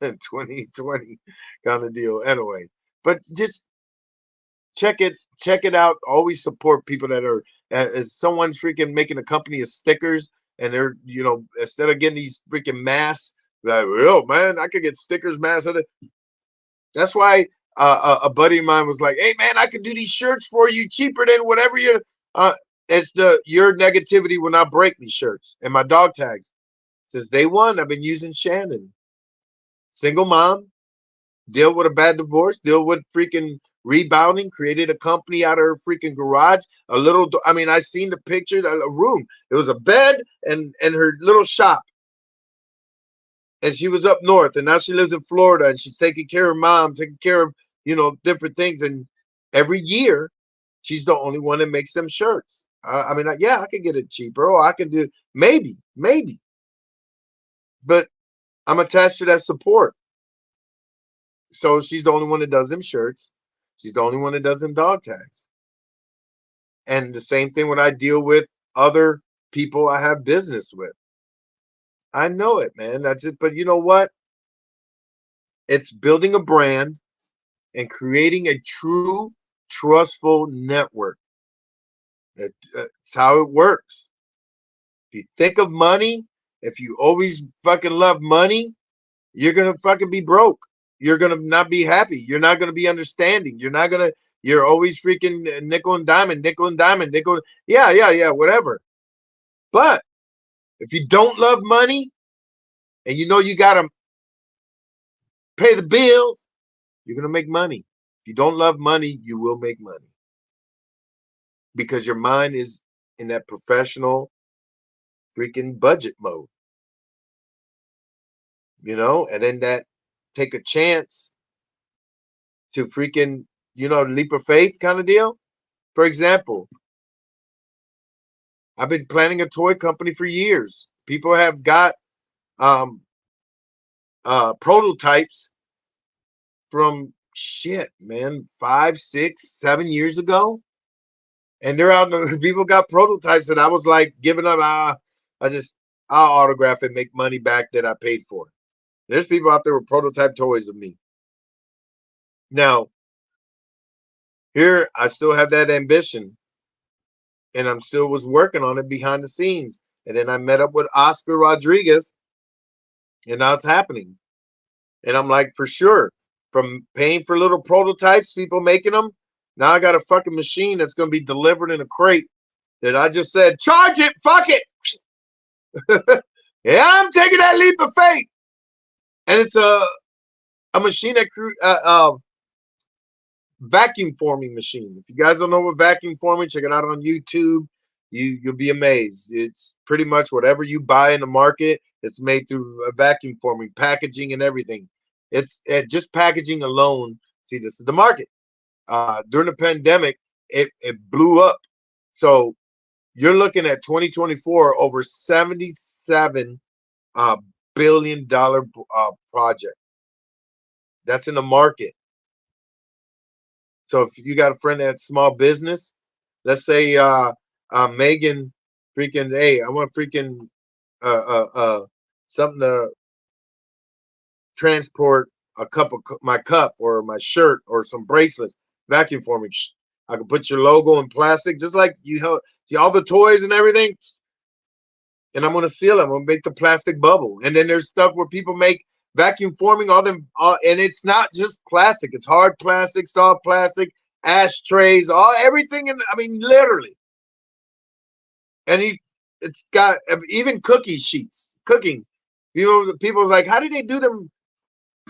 2020 kind of deal. Anyway, but just check it out. Always support people that are, as someone's freaking making a company of stickers, and they're, instead of getting these freaking masks, like, oh man, I could get stickers, masks. That's why a buddy of mine was like, hey man, I could do these shirts for you cheaper than whatever it's your negativity will not break me shirts and my dog tags. Since day one, I've been using Shannon. Single mom, deal with a bad divorce, deal with freaking rebounding, created a company out of her freaking garage. I seen the picture, a room. It was a bed and her little shop. And she was up north, and now she lives in Florida, and she's taking care of mom, taking care of, different things. And every year, she's the only one that makes them shirts. Yeah, I could get it cheaper, or I can do maybe, but I'm attached to that support. So she's the only one that does them shirts. She's the only one that does them dog tags. And the same thing when I deal with other people I have business with. I know it, man. That's it. But you know what? It's building a brand and creating a true, trustful network. It's how it works. If you think of money, if you always fucking love money, you're gonna fucking be broke. You're gonna not be happy. You're not gonna be understanding. You're always freaking nickel and diamond, nickel. Yeah, whatever. But if you don't love money and you gotta pay the bills, you're gonna make money. If you don't love money, you will make money. Because your mind is in that professional freaking budget mode, and then that take a chance to freaking, leap of faith kind of deal. For example, I've been planning a toy company for years. People have got um prototypes from shit, man, 5, 6, 7 years ago. And they're out people got prototypes and I was like giving up. I'll autograph it, make money back that I paid for. There's people out there with prototype toys of me. Now, here I still have that ambition and I'm still was working on it behind the scenes. And then I met up with Oscar Rodriguez and now it's happening. And I'm like, for sure, from paying for little prototypes, people making them, now I got a fucking machine that's going to be delivered in a crate that I just said, charge it, fuck it. Yeah, I'm taking that leap of faith. And it's a machine that vacuum forming machine. If you guys don't know what vacuum forming, check it out on YouTube. You'll be amazed. It's pretty much whatever you buy in the market. It's made through a vacuum forming, packaging and everything. It's just packaging alone. See, this is the market. During the pandemic, it blew up. So you're looking at 2024 over $77 billion project. That's in the market. So if you got a friend that's small business, let's say Megan freaking, hey, I want freaking something to transport a cup of my cup or my shirt or some bracelets, vacuum forming. I can put your logo in plastic, just like see all the toys and everything. And I'm gonna seal them. I'm gonna make the plastic bubble. And then there's stuff where people make vacuum forming and it's not just plastic. It's hard plastic, soft plastic, ashtrays, everything. And I mean, literally. And it's got even cookie sheets, cooking. People like, how do they do them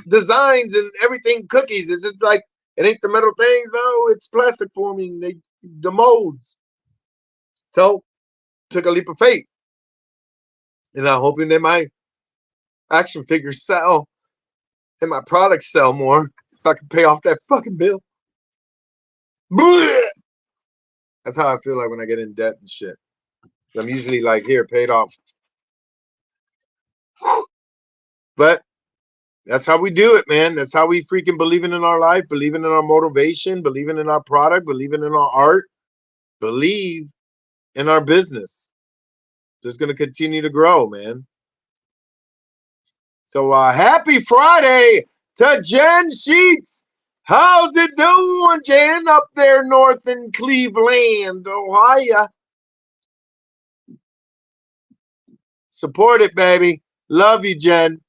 designs and everything? Cookies? Is it like it ain't the metal things? No, it's plastic forming. The molds. So took a leap of faith, and I'm hoping that my action figures sell and my products sell more so I can pay off that fucking bill. Blech! That's how I feel like when I get in debt and shit. I'm usually like, here, paid off. But that's how we do it, man. That's how we freaking believing in our life, believing in our motivation, believing in our product, believing in our art, believe in our business. Just going to continue to grow, man. So happy Friday to Jen Sheets. How's it doing, Jen, up there north in Cleveland, Ohio? Support it, baby. Love you, Jen.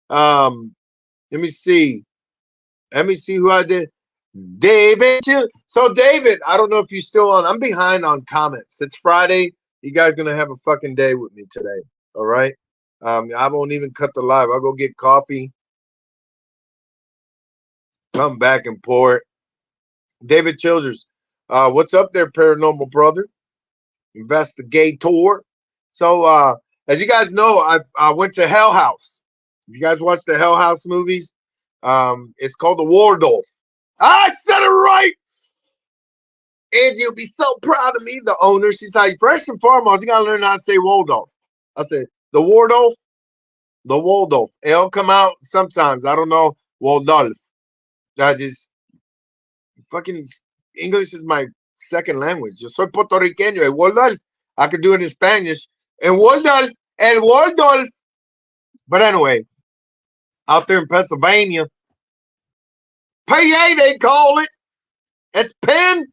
Let me see. Let me see who I did. David. So, David, I don't know if you're still on. I'm behind on comments. It's Friday. You guys going to have a fucking day with me today. All right? I won't even cut the live. I'll go get coffee. Come back and pour it. David Childers. What's up there, paranormal brother? Investigator. So, as you guys know, I went to Hell House. If you guys watch the Hell House movies, it's called the Waldorf. I said it right. Angie will be so proud of me. The owner, she's like, first and foremost, you gotta learn how to say Waldorf. I said the Waldorf, the Waldorf. It'll come out sometimes. I don't know Waldorf. I just fucking English is my second language. Yo soy puertorriqueño. El Waldorf. I could do it in Spanish. El Waldorf. El Waldorf. But anyway, out there in Pennsylvania, PA they call it. It's Penn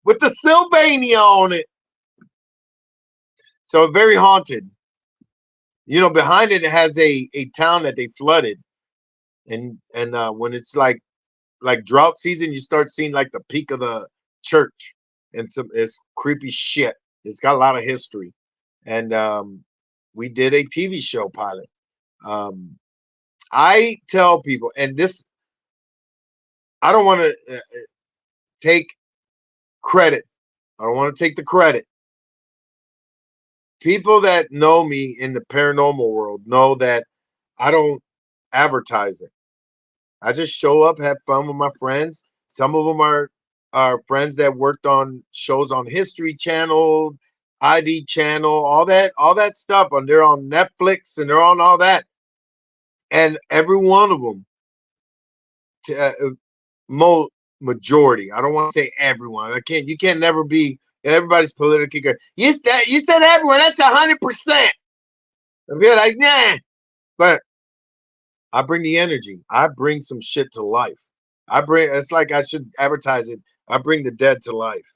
with the Sylvania on it. So very haunted. Behind it has a town that they flooded. And when it's like drought season, you start seeing like the peak of the church. And it's creepy shit. It's got a lot of history. And we did a TV show pilot. I tell people, and this, I don't want to take credit. I don't want to take the credit. people that know me in the paranormal world know that I don't advertise it. I just show up, have fun with my friends. Some of them are friends that worked on shows on History Channel, ID Channel, all that stuff. And they're on Netflix and they're on all that. And every one of them, majority. I don't want to say everyone. I can't. You can't never be. Everybody's politically good. You said everyone. That's 100%. I'm like, nah. But I bring the energy. I bring some shit to life. I bring. It's like I should advertise it. I bring the dead to life.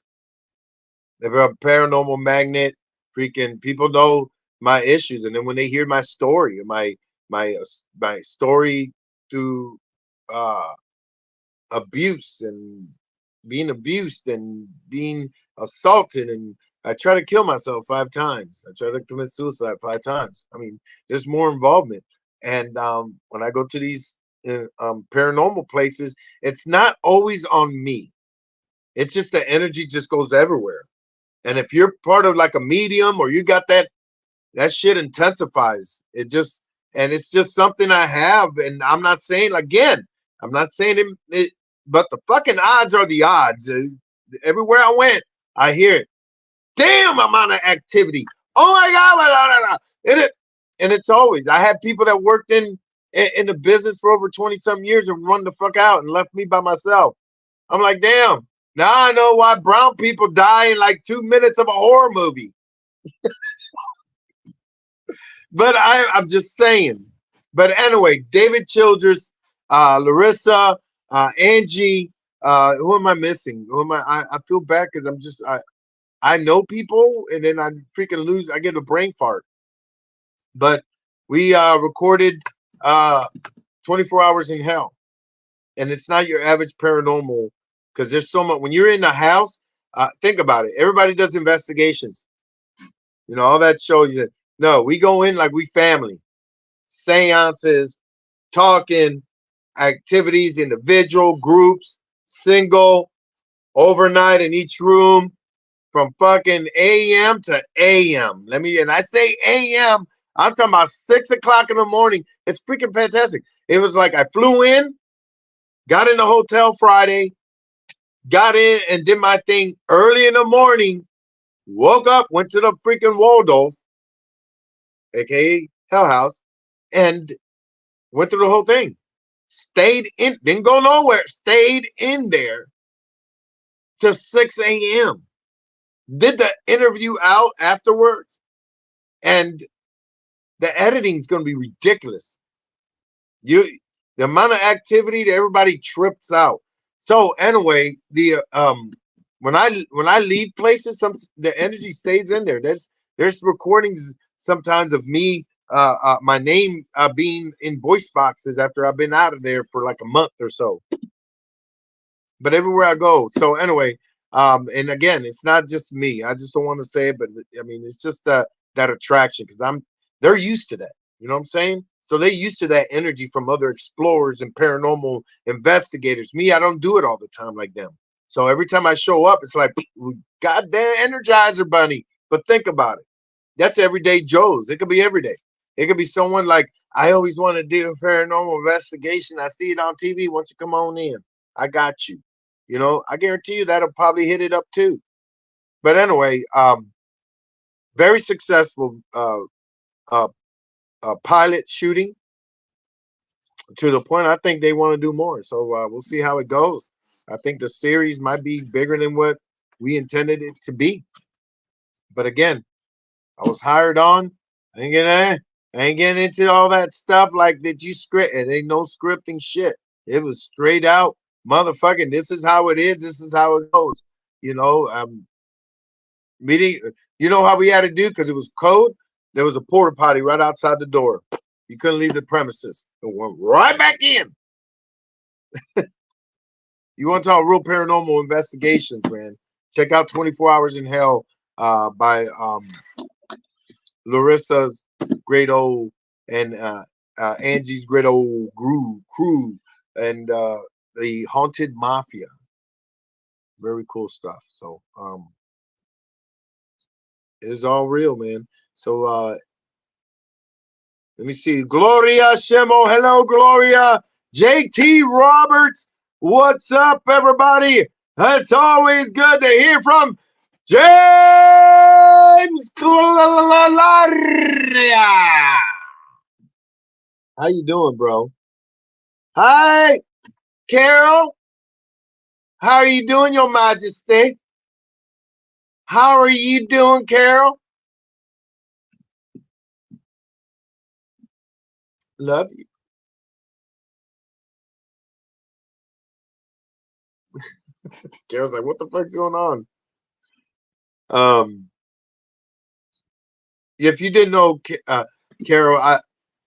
If I'm a paranormal magnet, freaking people know my issues, and then when they hear my story, my story through uh abuse and being abused and being assaulted, and I try to kill myself 5 times. I try to commit suicide 5 times. I mean, there's more involvement. And when I go to these paranormal places, it's not always on me. It's just the energy just goes everywhere. And if you're part of like a medium or you got that shit intensifies. And it's just something I have. And I'm not saying again, I'm not saying but the fucking odds are the odds. Everywhere I went, I hear it. Damn amount of activity. Oh my God. Blah, blah, blah. And it's always, I had people that worked in the business for over 20 some years and run the fuck out and left me by myself. I'm like, damn. Now I know why brown people die in like 2 minutes of a horror movie. But I'm just saying. But anyway, David Childress, Larissa, Angie. Who am I missing? Who am I feel bad because I know people and then I freaking lose. I get a brain fart. But we recorded 24 Hours in Hell, and it's not your average paranormal because there's so much. When you're in the house, think about it. Everybody does investigations. You know all that shows you. No, we go in like we family. Seances, talking, activities, individual, groups, single, overnight in each room from fucking AM to AM. And I say AM, I'm talking about 6 o'clock in the morning. It's freaking fantastic. It was like I flew in, got in the hotel Friday, got in and did my thing early in the morning, woke up, went to the freaking Waldorf, aka Hell House, and went through the whole thing. Stayed in, didn't go nowhere, stayed in there till 6 a.m. Did the interview out afterwards, and the editing is going to be ridiculous. The amount of activity that everybody trips out. So anyway, the when I leave places, the energy stays in there. There's recordings sometimes of me, my name being in voice boxes after I've been out of there for like a month or so. But everywhere I go. So anyway, and again, it's not just me. I just don't want to say it, but I mean, it's just that attraction because they're used to that. You know what I'm saying? So they're used to that energy from other explorers and paranormal investigators. Me, I don't do it all the time like them. So every time I show up, it's like goddamn Energizer Bunny. But think about it. That's everyday Joe's. It could be every day. It could be someone like I always want to do a paranormal investigation. I see it on TV. Why don't you come on in? I got you. You know, I guarantee you that'll probably hit it up too. But anyway, very successful uh, pilot shooting to the point I think they want to do more. So we'll see how it goes. I think the series might be bigger than what we intended it to be. But again, I was hired on. I ain't getting into all that stuff like that you script. It ain't no scripting shit. It was straight out motherfucking. This is how it is. This is how it goes. You know, meeting. You know how we had to do because it was code. There was a porta potty right outside the door. You couldn't leave the premises. It went right back in. You want to talk real paranormal investigations, man? Check out 24 Hours in Hell by Larissa's great old and Angie's great old crew and the Haunted Mafia. Very cool stuff. So it's all real, man. So let me see. Gloria Shemo. Hello, Gloria. JT Roberts. What's up, everybody? It's always good to hear from James Claria. How you doing, bro? Hi, Carol. How are you doing, Your Majesty? How are you doing, Carol? Love you. Carol's like, what the fuck's going on? If you didn't know, Carol,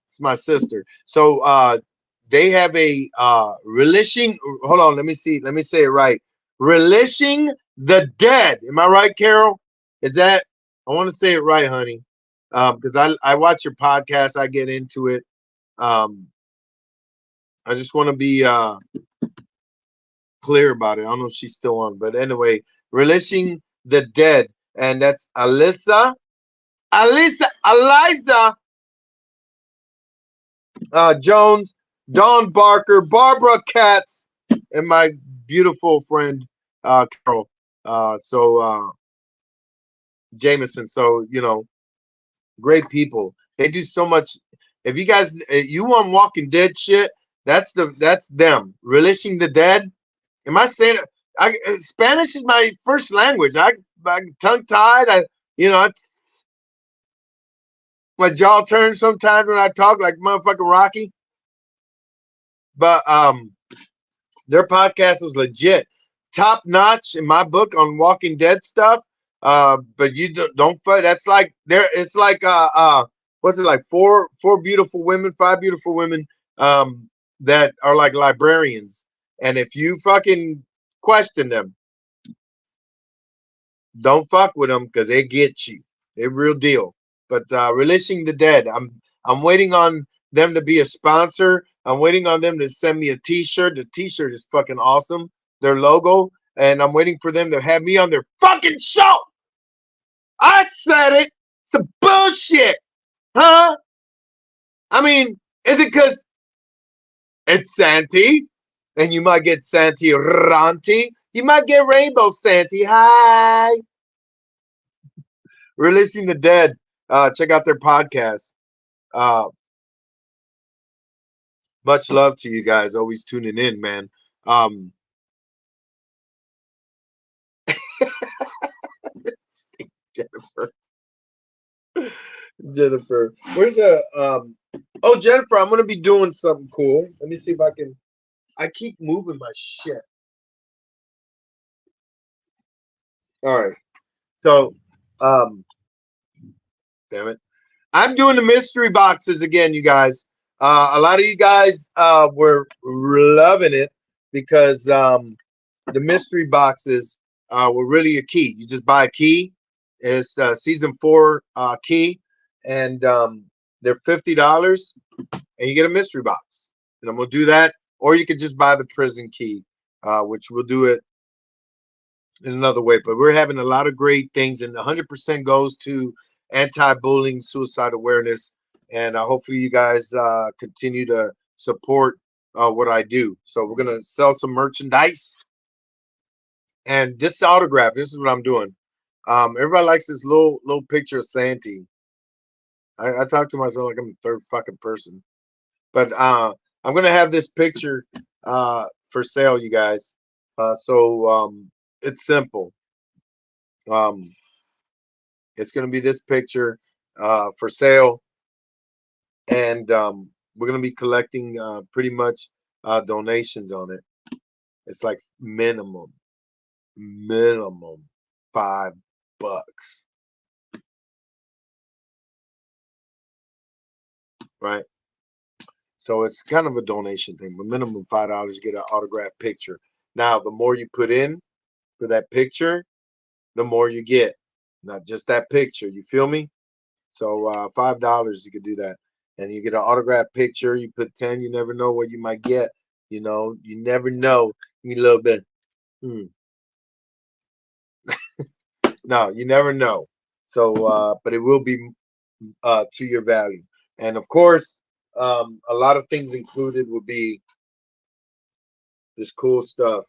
it's my sister. So they have a relishing. Hold on, let me see. Let me say it right. Relishing the dead. Am I right, Carol? Is that? I want to say it right, honey, because I watch your podcast. I get into it. I just want to be clear about it. I don't know if she's still on, but anyway, relishing the dead, and that's Eliza Jones, Don Barker, Barbara Katz, and my beautiful friend Carol. Jameson. So great people. They do so much. If you guys you want Walking Dead shit, that's them. Relishing the dead. Am I saying it? Spanish is my first language. I tongue tied. My jaw turns sometimes when I talk like motherfucking Rocky. But their podcast is legit, top notch in my book on Walking Dead stuff. But you don't fight. That's like there. It's like what's it like? Four beautiful women, five beautiful women that are like librarians. And if you fucking question them, don't fuck with them because they get you. They're real deal. But Relishing the Dead, I'm waiting on them to be a sponsor. I'm waiting on them to send me a T-shirt. The T-shirt is fucking awesome. Their logo, and I'm waiting for them to have me on their fucking show. I said it. It's a bullshit, huh? I mean, is it because it's Santi, and you might get Santi Ranti? You might get Rainbow Santi. Hi. Releasing the Dead. Check out their podcast. Uh, much love to you guys. Always tuning in, man. Jennifer. Jennifer. Where's the oh Jennifer, I'm gonna be doing something cool. Let me see if I can. I keep moving my shit. All right. So damn it. I'm doing the mystery boxes again, you guys. A lot of you guys were loving it because the mystery boxes were really a key. You just buy a key. It's season 4 key, and they're $50, and you get a mystery box. And I'm gonna do that, or you could just buy the prison key, which we'll do it in another way. But we're having a lot of great things, and 100% goes to anti-bullying, suicide awareness, and hopefully you guys continue to support what I do. So we're gonna sell some merchandise, and this autograph. This is what I'm doing. Everybody likes this little picture of Santi. I talk to myself like I'm the third fucking person, but I'm gonna have this picture for sale, you guys. So it's simple. Um, it's gonna be this picture for sale, and we're gonna be collecting pretty much donations on it. It's like minimum $5. Right? So it's kind of a donation thing, but minimum $5 to get an autographed picture. Now, the more you put in for that picture, the more you get. Not just that picture. You feel me? So $5 you could do that, and you get an autographed picture. You put 10. You never know what you might get. You never know. You a little bit. No, you never know. So, but it will be to your value. And of course, a lot of things included would be this cool stuff.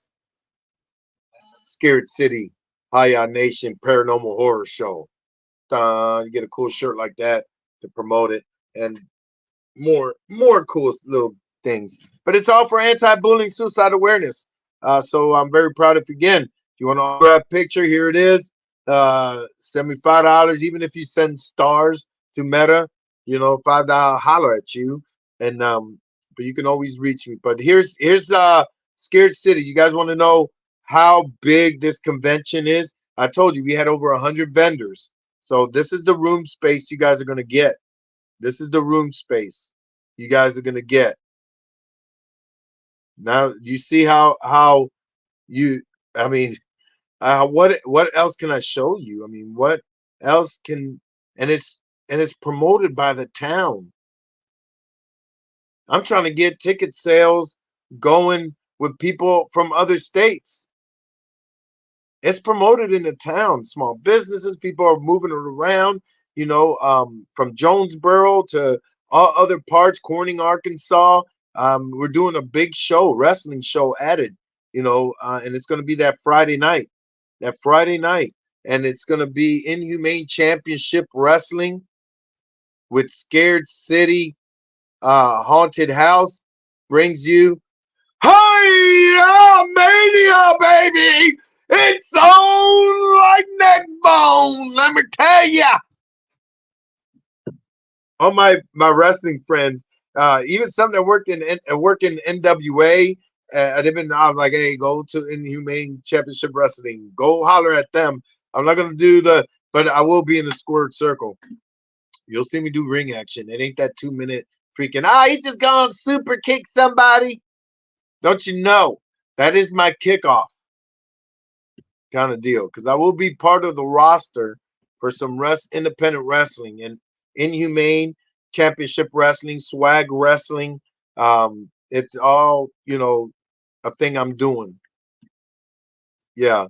Scared City, Hiya Nation Paranormal Horror Show. You get a cool shirt like that to promote it, and more cool little things. But it's all for anti-bullying, suicide awareness. So I'm very proud of you. Again, if you want to autograph picture, here it is. $75. Even if you send stars to Meta, $5 holler at you. And but you can always reach me. But here's Scared City. You guys want to know how big this convention is? I told you we had over 100 vendors. So this is the room space you guys are going to get. This is the room space you guys are going to get. Now, you see how you, I mean, what else can I show you? I mean, what else can, and it's promoted by the town. I'm trying to get ticket sales going with people from other states. It's promoted in the town. Small businesses, people are moving it around, from Jonesboro to all other parts, Corning, Arkansas. We're doing a big show, wrestling show added, and it's going to be that Friday night, and it's going to be Inhumane Championship Wrestling with Scared City Haunted House brings you Hiya Mania, baby! It's on like neck bone. Let me tell ya. All my wrestling friends, even some that work in NWA, I was like, hey, go to Inhumane Championship Wrestling. Go holler at them. I'm not gonna do but I will be in the squared circle. You'll see me do ring action. It ain't that 2-minute freaking. He just gonna super kick somebody. Don't you know that is my kickoff kind of deal? Because I will be part of the roster for some independent wrestling and Inhumane Championship Wrestling, Swag Wrestling. It's all a thing I'm doing. Yeah,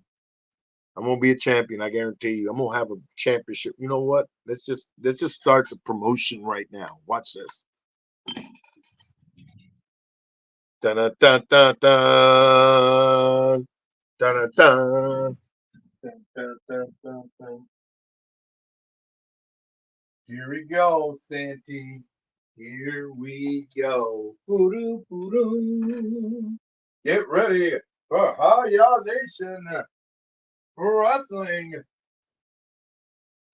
I'm gonna be a champion. I guarantee you. I'm gonna have a championship. You know what? Let's just start the promotion right now. Watch this. Dun dun dun dun dun dun dun dun dun dun dun. Here we go, Santee. Here we go. Boo-doo, boo-doo. Get ready for Hiya Nation Wrestling.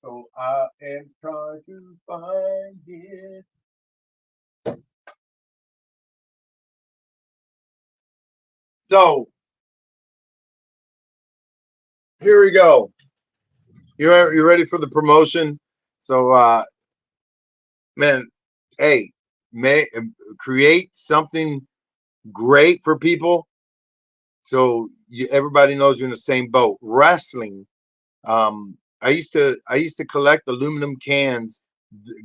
So I am trying to find it. So here we go. You ready for the promotion? So man, hey, create something great for people. So everybody knows you're in the same boat. Wrestling. I used to collect aluminum cans,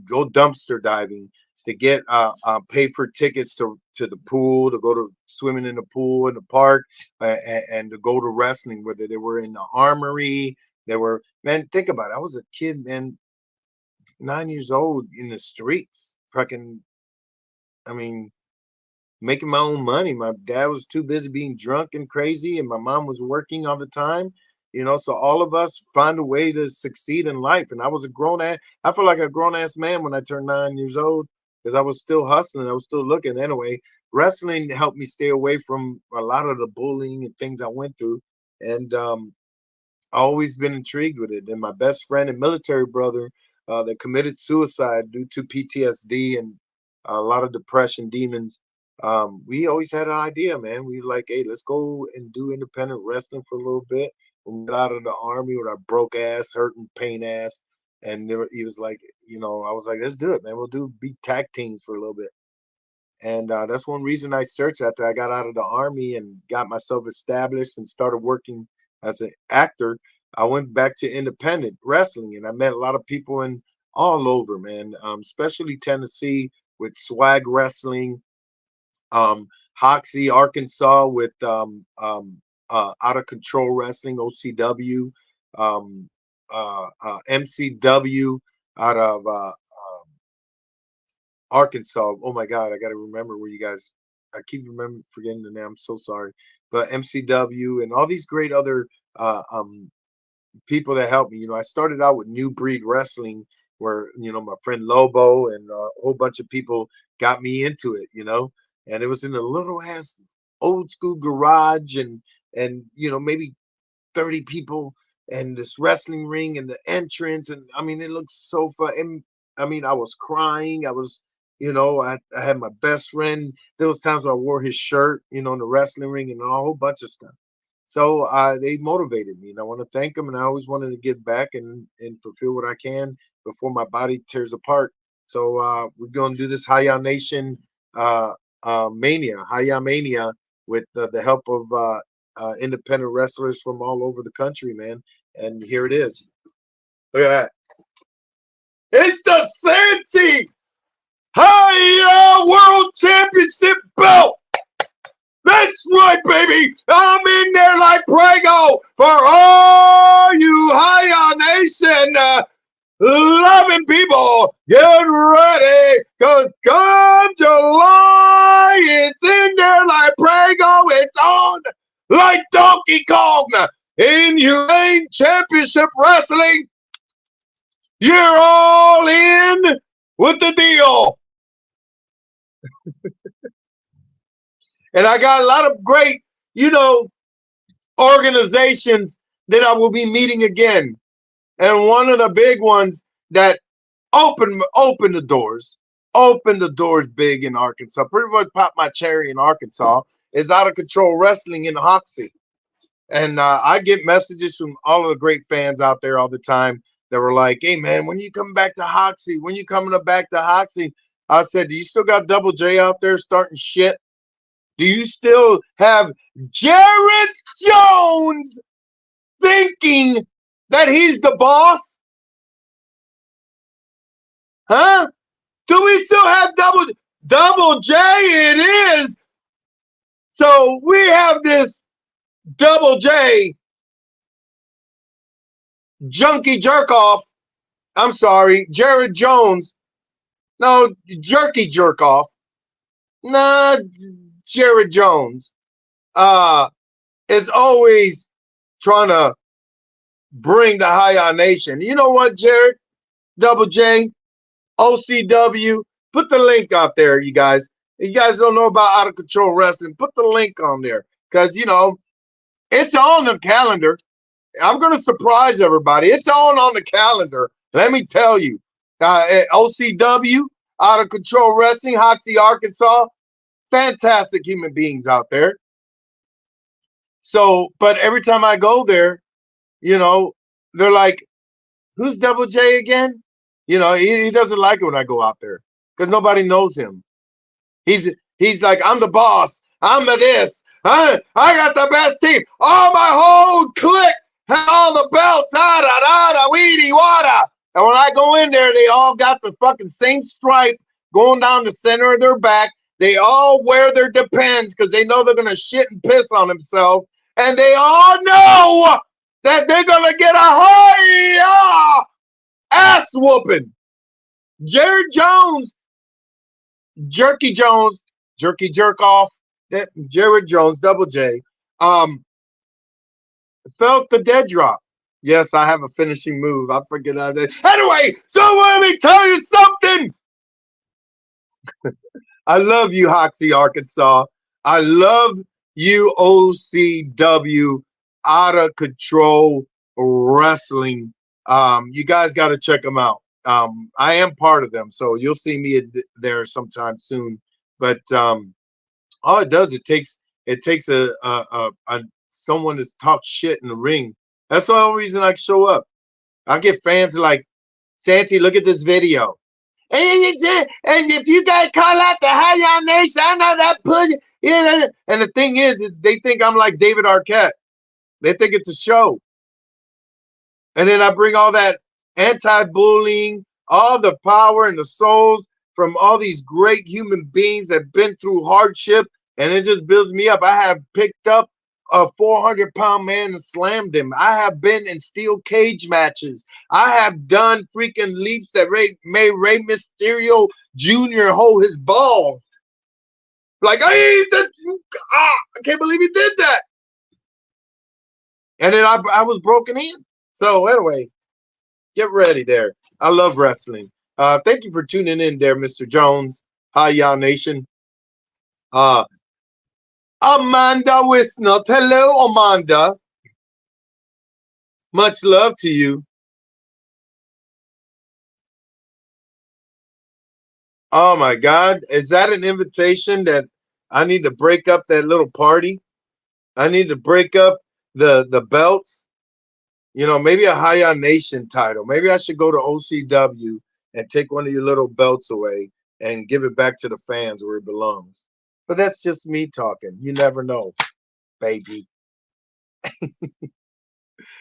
go dumpster diving to get pay for tickets to the pool, to go to swimming in the pool in the park, and to go to wrestling. Whether they were in the armory, man. Think about it. I was a kid, man, 9 years old in the streets, fucking. I mean, making my own money. My dad was too busy being drunk and crazy, and my mom was working all the time. So all of us find a way to succeed in life. And I was I feel like a grown ass man when I turned 9 years old because I was still hustling. I was still looking. Anyway, wrestling helped me stay away from a lot of the bullying and things I went through. And I always been intrigued with it. And my best friend and military brother that committed suicide due to PTSD and a lot of depression, demons. We always had an idea, man. We were like, hey, let's go and do independent wrestling for a little bit. When we got out of the army with our broke ass, hurting, pain ass, and he was like, I was like, let's do it, man. We'll be tag teams for a little bit. And that's one reason I searched after I got out of the army and got myself established and started working as an actor. I went back to independent wrestling and I met a lot of people in all over, man, especially Tennessee with Swag Wrestling, Hoxie, Arkansas with Out of Control Wrestling, OCW, MCW out of Arkansas. Oh my God, I got to remember where you guys. I keep remembering forgetting the name. I'm so sorry. But MCW and all these great other people that helped me. I started out with New Breed Wrestling, where my friend Lobo and a whole bunch of people got me into it. And it was in a little ass old school garage, and maybe 30 people and this wrestling ring and the entrance, and I mean it looks so fun. And I mean I was crying. I had my best friend. There was times where I wore his shirt, in the wrestling ring and a whole bunch of stuff. So they motivated me, and I want to thank them. And I always wanted to give back and fulfill what I can before my body tears apart. So we're going to do this Haya Nation Haya Mania, with the help of independent wrestlers from all over the country, man. And here it is. Look at that. It's the Santee Haya World Championship belt. That's right, baby. I'm in there like Prego for all you Haya Nation loving people. Get ready, because come July, it's in there like Prego. It's on like Donkey Kong. Inhumane Championship Wrestling. You're all in with the deal. And I got a lot of great, organizations that I will be meeting again. And one of the big ones that opened the doors big in Arkansas, pretty much popped my cherry in Arkansas, is Out of Control Wrestling in Hoxie. And I get messages from all of the great fans out there all the time that were like, hey, man, when you coming back to Hoxie? When you coming back to Hoxie? I said, do you still got Double J out there starting shit? Do you still have Jared Jones thinking that he's the boss? Huh? Do we still have Double J? It is. So we have this Double J junkie jerk off. I'm sorry, Jared Jones. No, jerky jerk off. Nah, Jared Jones is always trying to bring the Haya Nation. You know what, Jared? Double J, OCW, put the link out there, you guys. If you guys don't know about Out of Control Wrestling, put the link on there, because it's on the calendar. I'm going to surprise everybody. It's on the calendar. Let me tell you. OCW, Out of Control Wrestling, Hoxie, Arkansas. Fantastic human beings out there. So, but every time I go there, they're like, who's Double J again? He doesn't like it when I go out there because nobody knows him. He's like, I'm the boss. I'm the this. I got the best team. All my whole clique have all the belts. Weedy wada. And when I go in there, they all got the fucking same stripe going down the center of their back. They all wear their Depends because they know they're going to shit and piss on themselves. And they all know that they're going to get a high ass whooping. Jared Jones, Jerky Jones, Jerky Jerk Off, Jared Jones, Double J, felt the dead drop. Yes, I have a finishing move. I forget how that. Anyway, so let me tell you something. I love you, Hoxie, Arkansas. I love you, OCW, Out of Control Wrestling. You guys got to check them out. I am part of them, so you'll see me there sometime soon. But all it does, it takes a someone to talk shit in the ring. That's the only reason I show up. I get fans like, Santee, look at this video. And if you guys call out the Haya Nation, I know that pussy. And the thing is they think I'm like David Arquette. They think it's a show. And then I bring all that anti-bullying, all the power and the souls from all these great human beings that have been through hardship, and it just builds me up. I have picked up a 400-pound man and slammed him. I have been in steel cage matches. I have done freaking leaps that made Rey Mysterio Jr. hold his balls. Like, I can't believe he did that. And then I was broken in. So anyway, get ready there. I love wrestling. Thank you for tuning in there, Mr. Jones. Hi, y'all nation. Amanda Wisnut. Hello, Amanda. Much love to you. Oh my God. Is that an invitation that I need to break up that little party? I need to break up the belts. You know, maybe a High Nation title. Maybe I should go to OCW and take one of your little belts away and give it back to the fans where it belongs. But that's just me talking. You never know, baby.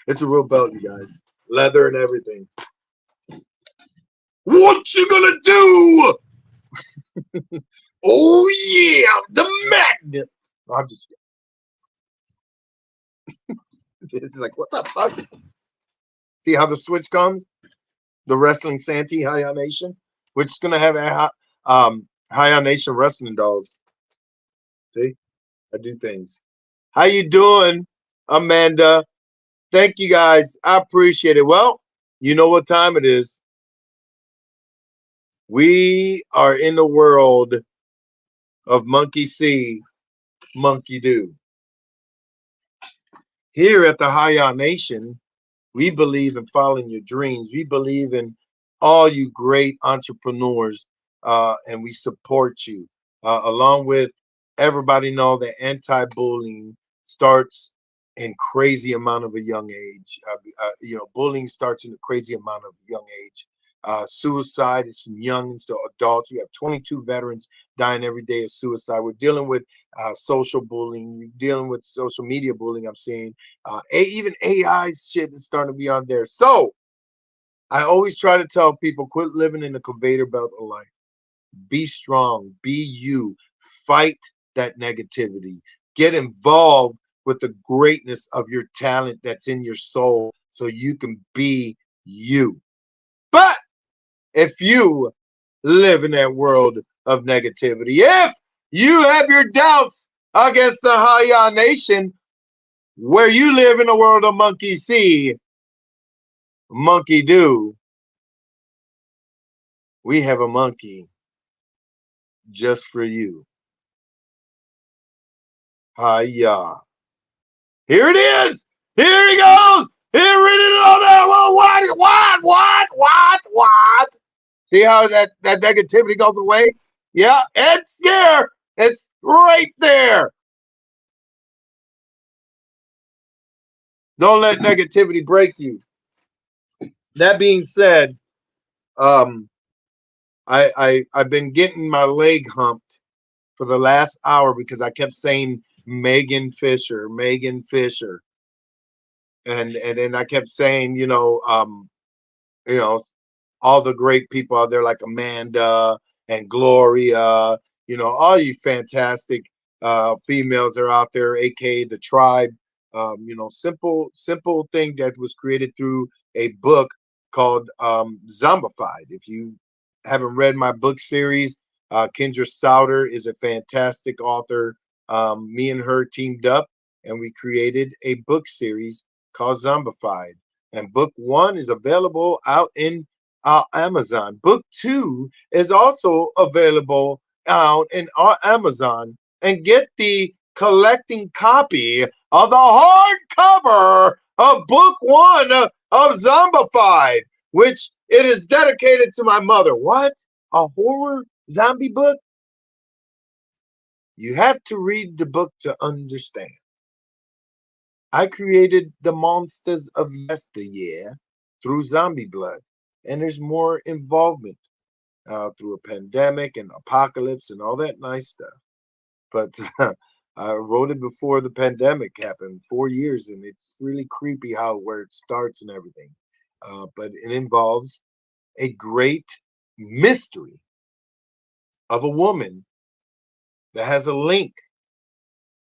It's a real belt, you guys. Leather and everything. What you gonna do? Oh yeah, the madness. No, I'm just it's like what the fuck? See how the switch comes? The Wrestling Santee High Nation, which is gonna have a High Nation wrestling dolls. See, I do things. How you doing, Amanda? Thank you guys. I appreciate it. Well, you know what time it is. We are in the world of monkey see, monkey do. Here at the High Nation, we believe in following your dreams. We believe in all you great entrepreneurs, and we support you. Along with everybody know that anti-bullying starts in crazy amount of a young age. You know, bullying starts in a crazy amount of young age. Suicide is from youngins to adults. We have 22 veterans dying every day of suicide. We're dealing with social bullying. We're dealing with social media bullying. I'm seeing even AI shit is starting to be on there. So I always try to tell people, quit living in the conveyor belt of life. Be strong. Be you. Fight that negativity. Get involved with the greatness of your talent that's in your soul so you can be you. But if you live in that world of negativity, if you have your doubts against the High Nation, where you live in the world of monkey see, monkey do, we have a monkey just for you. Hiya. Here it is. Here he goes. Here it is. Well, what? See how that negativity goes away? Yeah, it's there. It's right there. Don't let negativity break you. That being said, um, I've been getting my leg humped for the last hour because I kept saying Megan Fisher, and then I kept saying, you know, all the great people out there like Amanda and Gloria, you know, all you fantastic females are out there, aka the tribe. You know, simple thing that was created through a book called Zombified. If you haven't read my book series, Kendra Souter is a fantastic author. Me and her teamed up and we created a book series called Zombified. And book one is available out in Amazon. Book two is also available out in Amazon. And get the collecting copy of the hardcover of book one of Zombified, which it is dedicated to my mother. What? A horror zombie book? You have to read the book to understand. I created the monsters of yesteryear through zombie blood, and there's more involvement through a pandemic and apocalypse and all that nice stuff. But I wrote it before the pandemic happened, 4 years, and it's really creepy how where it starts and everything. But it involves a great mystery of a woman that has a link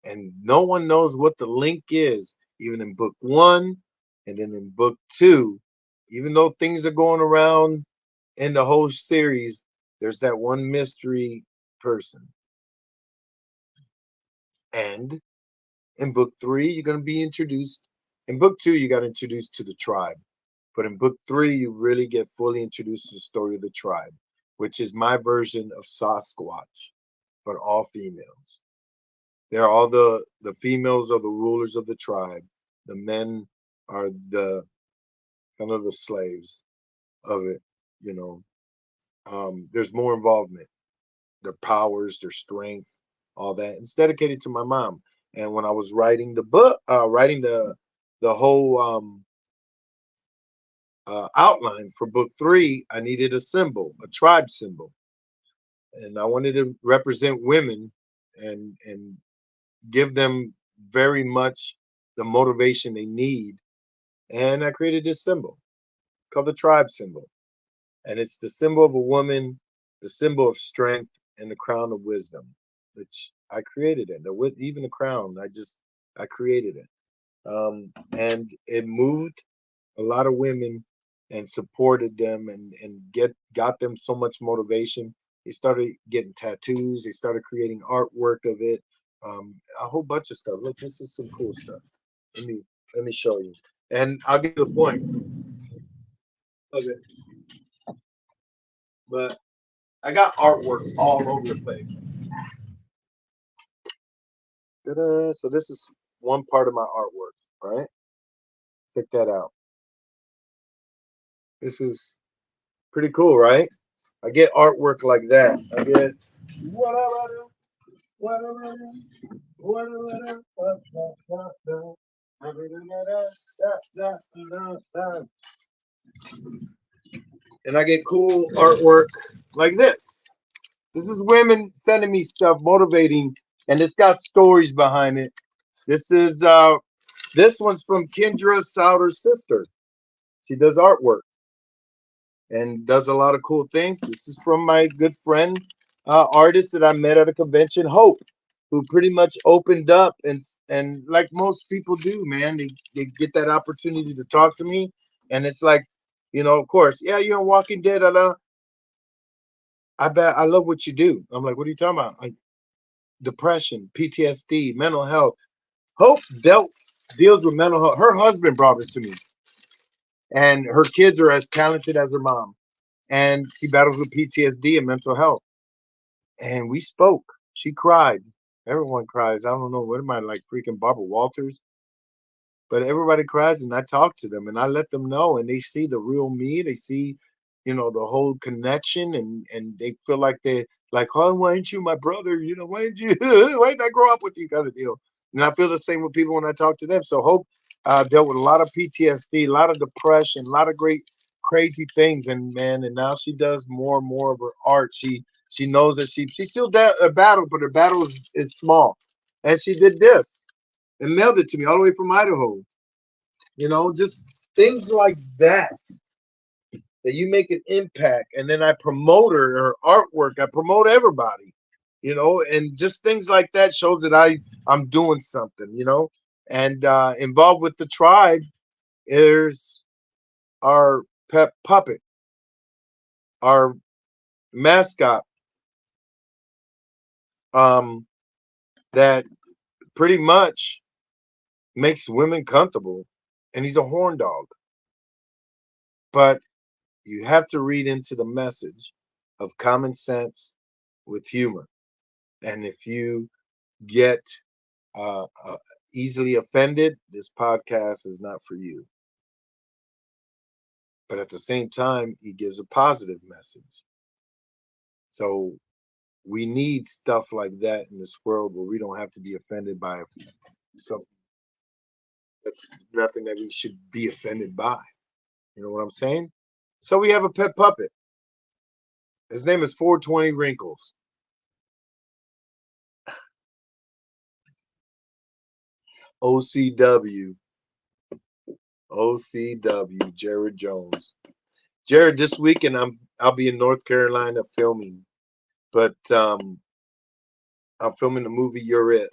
And no one knows what the link is, even in book one, and then in book two, even though things are going around in the whole series, there's that one mystery person. And in book three, you're going to be introduced. In book two, you got introduced to the tribe. But in book three, you really get fully introduced to the story of the tribe, which is my version of Sasquatch, but all females. They're all the females are the rulers of the tribe. The men are the kind of the slaves of it. You know, there's more involvement. Their powers, their strength, all that. It's dedicated to my mom. And when I was writing the book, writing the whole outline for book three, I needed a symbol, a tribe symbol, and I wanted to represent women and give them very much the motivation they need. And I created this symbol called the tribe symbol. And it's the symbol of a woman, the symbol of strength, and the crown of wisdom, which I created it. With even the crown, I created it. And it moved a lot of women and supported them and got them so much motivation. They started getting tattoos. They started creating artwork of it. A whole bunch of stuff. Look, this is some cool stuff. Let me let me show you. And I'll get to the point. Okay. But I got artwork all over the place. Ta-da. So this is one part of my artwork, right? Check that out. This is pretty cool, right? I get artwork like that. I get and I get cool artwork like this. This is women sending me stuff, motivating, and it's got stories behind it. This one's from Kendra Souter's sister. She does artwork and does a lot of cool things. This is from my good friend, artist that I met at a convention, Hope, who pretty much opened up and like most people do, man, they get that opportunity to talk to me, and it's like, of course, yeah, you're on Walking Dead. I bet I love what you do. I'm like, what are you talking about? Like depression, PTSD, mental health. Hope deals with mental health. Her husband brought it to me, and her kids are as talented as her mom, and she battles with PTSD and mental health. And we spoke. She cried. Everyone cries. I don't know. What am I, like freaking Barbara Walters? But everybody cries, and I talk to them and I let them know, and they see the real me. They see, the whole connection, and they feel like they like, oh, why ain't you my brother? Why didn't you? Why didn't I grow up with you? Kind of deal. And I feel the same with people when I talk to them. So Hope dealt with a lot of PTSD, a lot of depression, a lot of great crazy things, and man, and now she does more and more of her art. She knows that she still a battle, but her battle is small, and she did this and mailed it to me all the way from Idaho. Just things like that you make an impact, and then I promote her artwork. I promote everybody, and just things like that shows that I'm doing something, and involved with the tribe. There's our pet puppet, our mascot, um, that pretty much makes women comfortable, and he's a horn dog. But you have to read into the message of common sense with humor. And if you get easily offended, this podcast is not for you. But at the same time, he gives a positive message. So we need stuff like that in this world where we don't have to be offended by something that's nothing that we should be offended by. You know what I'm saying? So we have a pet puppet. His name is 420 Wrinkles. OCW. OCW, Jared Jones. Jared, this weekend I'll be in North Carolina filming, but I'm filming the movie You're It.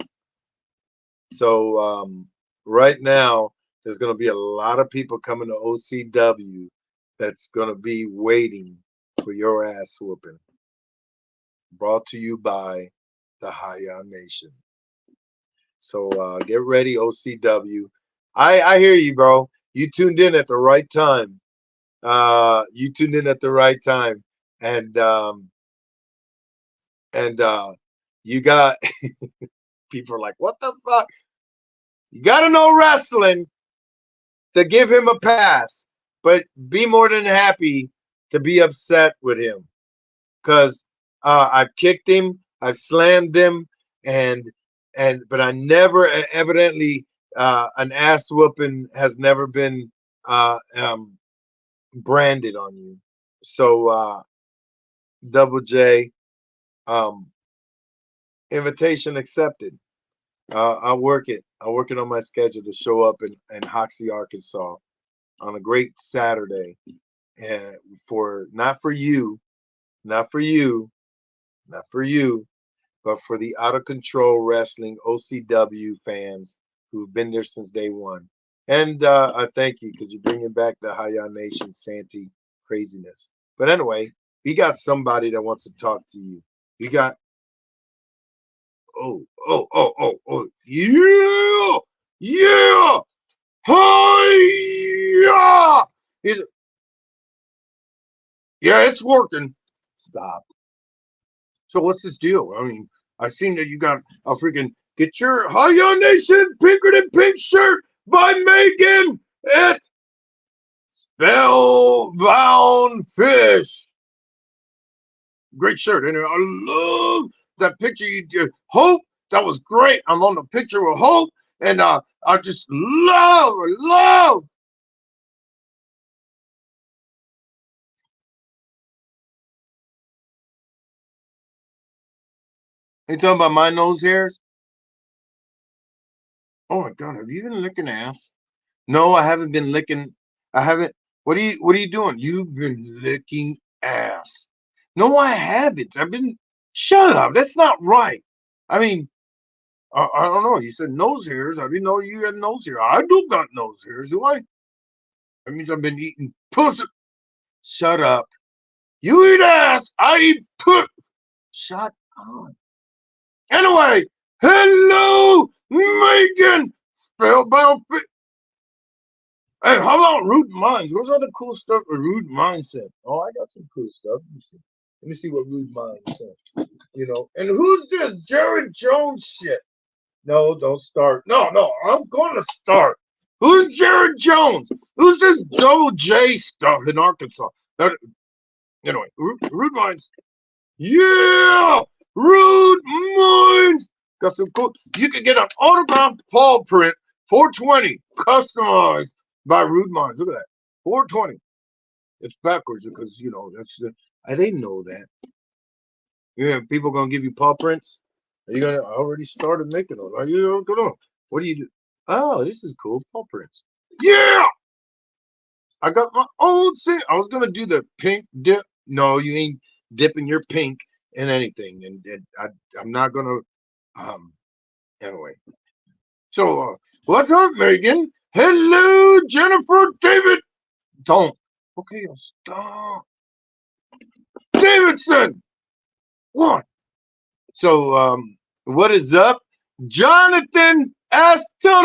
So right now, there's going to be a lot of people coming to OCW that's going to be waiting for your ass whooping. Brought to you by the Haya Nation. So get ready, OCW. I hear you, bro. You tuned in at the right time. You tuned in at the right time, and and you got people are like, what the fuck? You got to know wrestling to give him a pass, but be more than happy to be upset with him because I've kicked him, I've slammed him, and but I never evidently an ass whooping has never been branded on you. So Double J, um, invitation accepted. I'll work it. I'll work it on my schedule to show up in Hoxie, Arkansas on a great Saturday. And for not for you, not for you, not for you, but for the Out of Control Wrestling OCW fans who've been there since day one. And I thank you because you're bringing back the Haya Nation Santee craziness. But anyway, we got somebody that wants to talk to you. We got yeah, yeah, hi, yeah. Yeah, it's working. Stop. So what's this deal? I mean, I've seen that you got a freaking get your Haya Nation Pinker Than Pink shirt by Megan at Spellbound Fish. Great shirt, and I love that picture you did. Hope, that was great. I'm on the picture with Hope, and I just love. You talking about my nose hairs? Oh my god, have you been licking ass? No, I haven't been licking. I haven't. What are you doing? You've been licking ass. No, I haven't. I've been. Shut up. That's not right. I mean, I don't know. You said nose hairs. I didn't know you had nose hair. I do got nose hairs, do I? That means I've been eating pussy. Shut up. You eat ass. I eat pussy. Shut up. Anyway, hello, Megan. Spellbound. Hey, how about Rude Minds? What's all the cool stuff Rude Minds said? Oh, I got some cool stuff. Let me see. Let me see what Rude Minds said. And who's this Jared Jones shit? No, don't start. No, I'm going to start. Who's Jared Jones? Who's this Double J stuff in Arkansas? Anyway, Rude Minds. Yeah, Rude Minds. Got some cool. You can get an autographed paw print, 420, customized by Rude Minds. Look at that, 420. It's backwards because that's the. They know that. Yeah, people gonna give you paw prints. Are you gonna? I already started making them. Are you gonna? What do you do? Oh, this is cool. Paw prints. Yeah, I got my own thing. I was gonna do the pink dip. No, you ain't dipping your pink in anything, and I'm not gonna. Um. Anyway, so what's up, Megan? Hello, Jennifer David. Don't. Okay, I'll stop. Davidson. One. So what is up? Jonathan Estero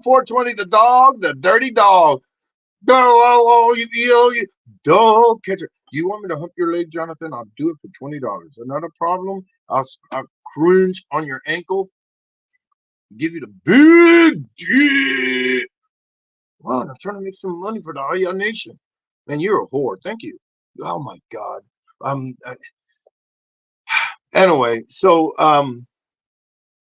420 the dog, the dirty dog. You dog catcher. You want me to hump your leg, Jonathan? I'll do it for $20. Another problem? I'll cringe on your ankle, give you the big dick. Wow, I'm trying to make some money for the Aya Nation. Man, you're a whore. Thank you. Oh my God. Anyway, so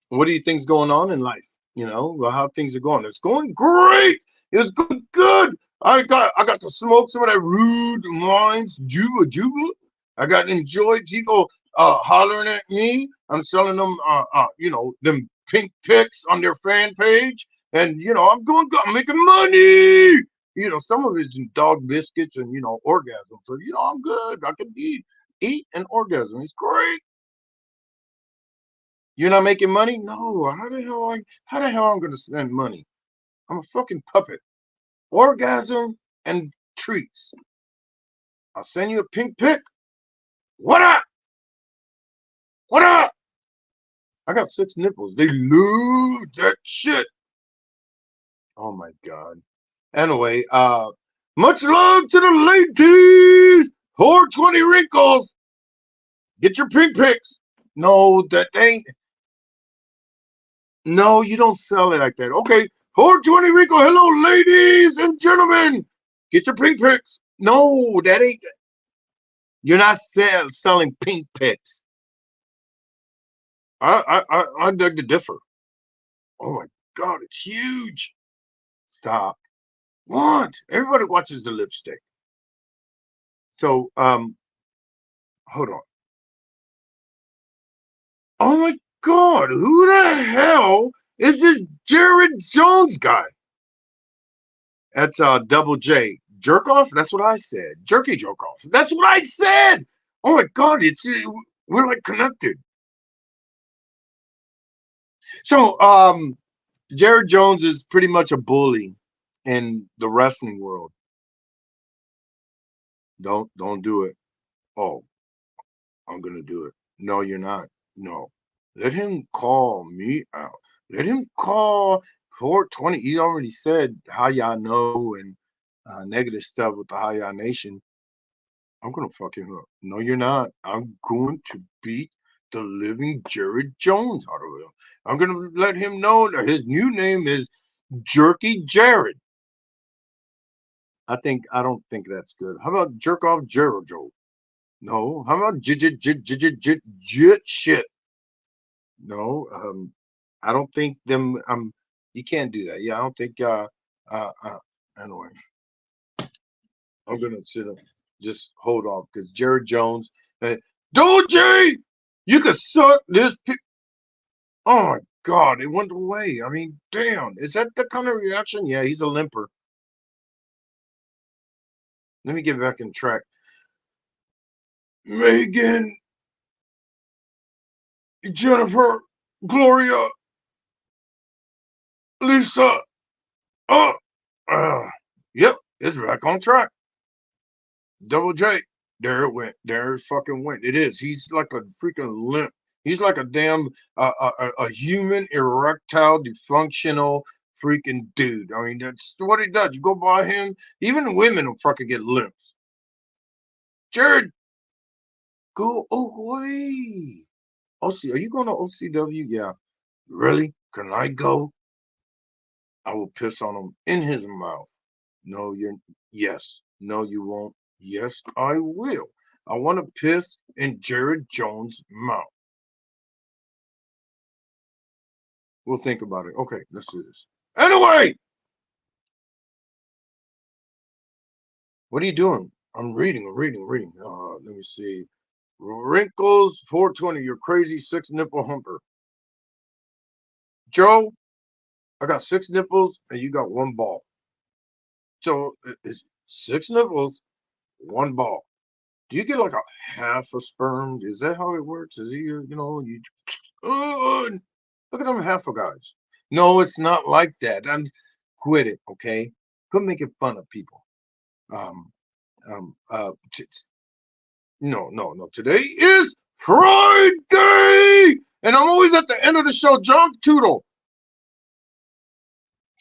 what do you think's going on in life? How things are going. It's going great. It's going good. I got to smoke some of that Rude Minds Juba. I got to enjoy people hollering at me. I'm selling them them pink pics on their fan page. And I'm going good. I'm making money. Some of it's in dog biscuits and orgasm. So I'm good. I can eat and orgasm. It's great. You're not making money? No. How the hell I'm gonna spend money? I'm a fucking puppet. Orgasm and treats. I'll send you a pink pic. What up? What up? I got 6 nipples. They lose that shit. Oh my god. Anyway, much love to the ladies. 420 wrinkles. Get your pink pics. No, that ain't. No, you don't sell it like that. Okay, 420 wrinkle. Hello, ladies and gentlemen. Get your pink pics. No, that ain't. You're not selling pink pics. I beg to differ. Oh my god, it's huge. Stop. What? Everybody watches the lipstick. So, hold on. Oh my god, who the hell is this Jared Jones guy? That's double J. Jerk off? That's what I said. Jerky jerk off. That's what I said. Oh my god, we're like connected. So, Jared Jones is pretty much a bully in the wrestling world. Don't do it. Oh, I'm gonna do it. No, you're not. No. Let him call me out. Let him call 420. He already said how y'all know and negative stuff with the How Y'all Nation. I'm gonna fuck him up. No, you're not. I'm going to beat the living Jared Jones out of him. I'm gonna let him know that his new name is Jerky Jared. I don't think that's good. How about jerk off Jared Joe? No. How about jit shit? No. I don't think them. You can't do that. Yeah, I don't think. Anyway, I'm gonna just hold off because Jared Jones. Doji, you could suck this. Oh my God, it went away. I mean, damn, is that the kind of reaction? Yeah, he's a limper. Let me get back in track. Megan, Jennifer, Gloria, Lisa. Oh, yep, it's back on track. Double J. There it went. There it fucking went. It is. He's like a freaking limp. He's like a damn a human erectile dysfunctional freaking dude. I mean, that's what he does. You go by him, even women will fucking get limps. Jared, go away. OC, are you going to OCW? Yeah. Really? Can I go? I will piss on him in his mouth. No, yes. No, you won't. Yes, I will. I want to piss in Jared Jones' mouth. We'll think about it. Okay, let's do this. Anyway, what are you doing? I'm reading. Let me see. Wrinkles 420. You're crazy 6 nipple humper. Joe, I got 6 nipples and you got 1 ball. So it's 6 nipples, 1 ball. Do you get like a half a sperm? Is that how it works? Is you look at them half of guys. No, it's not like that. Quit it, okay? Quit making fun of people. Um, no. Today is Friday, and I'm always at the end of the show. John Tootle,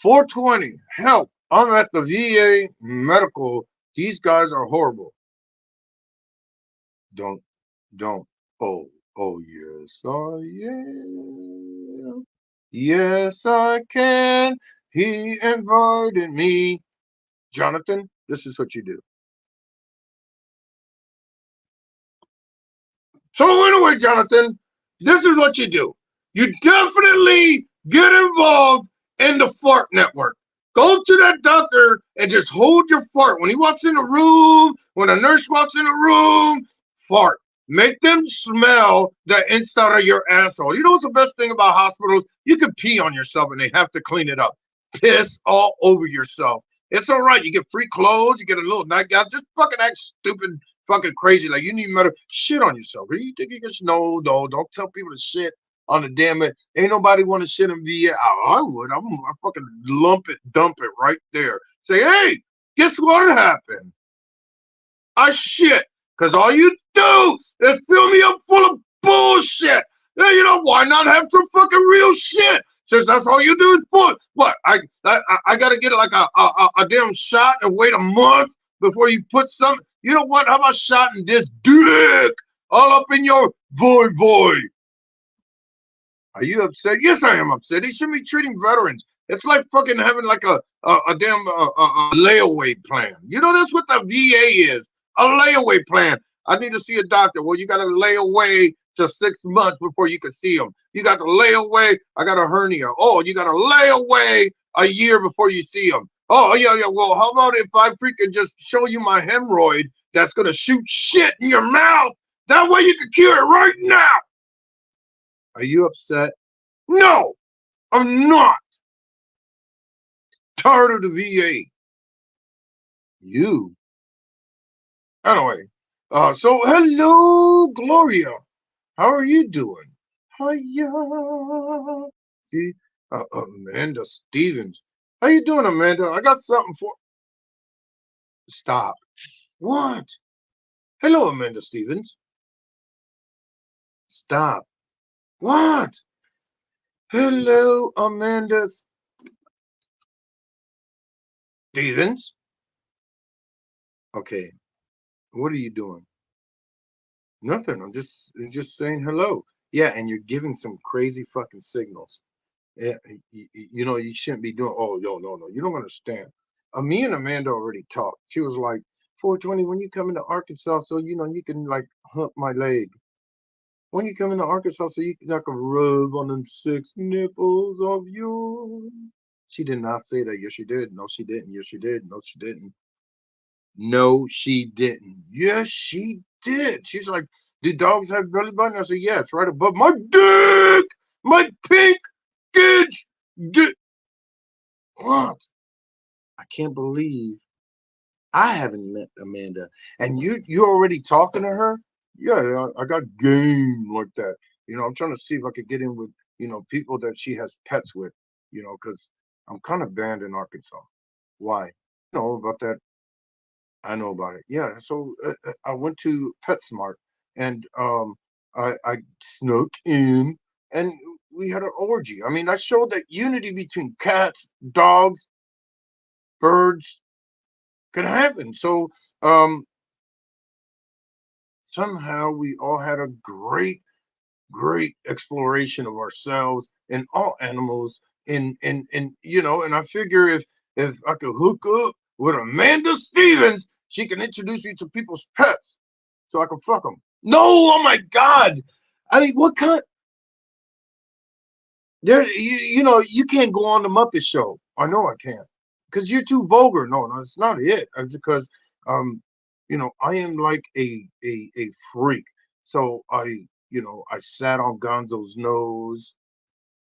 420. Help! I'm at the VA medical. These guys are horrible. Don't. Oh, yes, I am. Yes, I can. He invited me. Jonathan, this is what you do. So anyway, Jonathan, this is what you do. You definitely get involved in the fart network. Go to that doctor and just hold your fart. When he walks in the room, when a nurse walks in the room, fart. Make them smell the inside of your asshole. You know what's the best thing about hospitals? You can pee on yourself and they have to clean it up. Piss all over yourself. It's all right. You get free clothes. You get a little nightgown. Just fucking act stupid, fucking crazy. Like you need better shit on yourself. You think you can? No, don't tell people to shit. on the damn it. Ain't nobody want to shit in VA. I would. I fucking lump it, dump it right there. Say, hey, guess what happened? I shit. Because all you do is fill me up full of bullshit. Yeah, you know, why not have some fucking real shit? Since that's all you do is full. What? I gotta get like a damn shot and wait a month before you put some. You know what? How about shotting this dick all up in your void? Are you upset? Yes, I am upset. They shouldn't be treating veterans. It's like fucking having like a damn layaway plan. You know, that's what the VA is. A layaway plan. I need to see a doctor. Well, you got to lay away to 6 months before you can see them. You got to lay away. I got a hernia. Oh, you got to lay away a year before you see them. Oh, yeah. Well, how about if I freaking just show you my hemorrhoid that's going to shoot shit in your mouth? That way you can cure it right now. Are you upset? No, I'm not. Tired of the VA. You. Anyway, so hello, Gloria. How are you doing? Hiya. See, Amanda Stevens. How you doing, Amanda? I got something for. Stop. What? Hello, Amanda Stevens. Stop. What? Hello, Amanda Stevens. Okay. What are you doing? Nothing. I'm just saying hello. Yeah, and you're giving some crazy fucking signals. Yeah, you know, you shouldn't be doing. Oh, no. You don't understand. Me and Amanda already talked. She was like, 420, when you come into Arkansas, so you know you can like hump my leg. When you come into Arkansas, so you can like a rub on them 6 nipples of yours. She did not say that. Yes, she did. No, she didn't. Yes, she did. No, she didn't. No, she didn't. Yes, she did. She's like, do dogs have belly button? I said, yeah, it's right above my dick, my pink dick. What? I can't believe I haven't met Amanda, and you're already talking to her. Yeah, I got game like that. You know, I'm trying to see if I could get in with people that she has pets with. You know, because I'm kind of banned in Arkansas. Why? You know about that. I know about it. Yeah. So I went to PetSmart and I snuck in and we had an orgy. I mean, I showed that unity between cats, dogs, birds can happen. So somehow we all had a great exploration of ourselves and all animals. And I figure if I could hook up with Amanda Stevens, she can introduce you to people's pets so I can fuck them. No, oh my God. I mean, what kind? You can't go on the Muppet Show. I know I can't because you're too vulgar. No, it's not it. It's because, I am like a freak. So I sat on Gonzo's nose.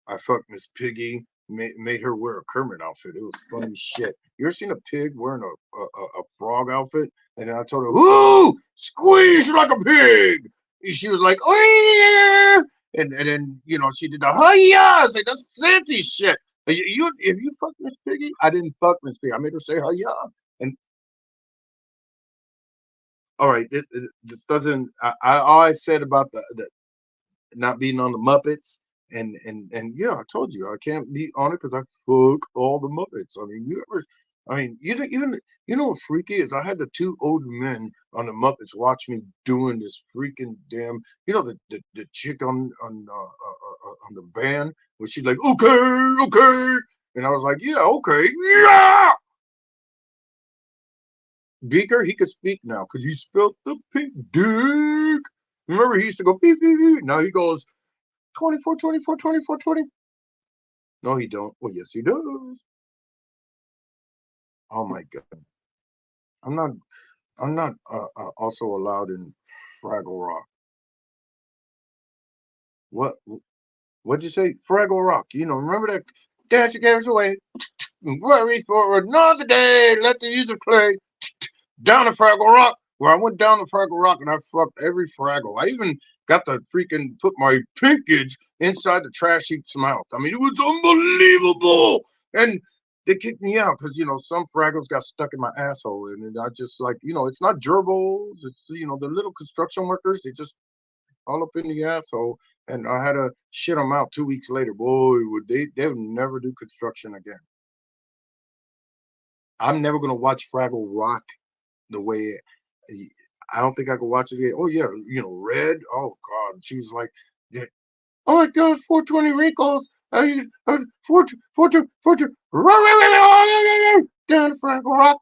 I fucked Miss Piggy, made her wear a Kermit outfit. It was funny shit. You ever seen a pig wearing a frog outfit? And then I told her, "Ooh, squeeze like a pig." And she was like, "Oh yeah." And then she did the hiya. I was like, that's fancy shit. If you fuck Miss Piggy, I didn't fuck Miss Piggy. I made her say hiya. And all right, this doesn't. All I said about the not being on the Muppets. And yeah, I told you I can't be on it because I fuck all the Muppets. I mean, you know what freaky is? I had the 2 old men on the Muppets watch me doing this freaking damn. The chick on the band where she's like, okay, and I was like, yeah, okay, yeah. Beaker, he could speak now because he spelled the pink dick. Remember, he used to go beep beep beep. Now he goes 24, 24, 24, 20. No, he don't. Well, yes, he does. Oh my God. I'm not. I'm not also allowed in Fraggle Rock. What? What'd you say? Fraggle Rock. Remember that dance you gave us away. Worry for another day. Let the user play. Down to Fraggle Rock. where I went down to Fraggle Rock and I fucked every Fraggle. I even got to freaking put my pinkage inside the trash heap's mouth. I mean, it was unbelievable. And they kicked me out because, some Fraggles got stuck in my asshole. And I just like, it's not gerbils. It's, the little construction workers. They just all up in the asshole. And I had to shit them out 2 weeks later. Boy, they would never do construction again. I'm never going to watch Fraggle Rock the way I don't think I could watch it again. Oh yeah, Red. Oh God, she was like, yeah. Oh my God, 420 wrinkles. 420, down Fraggle Rock.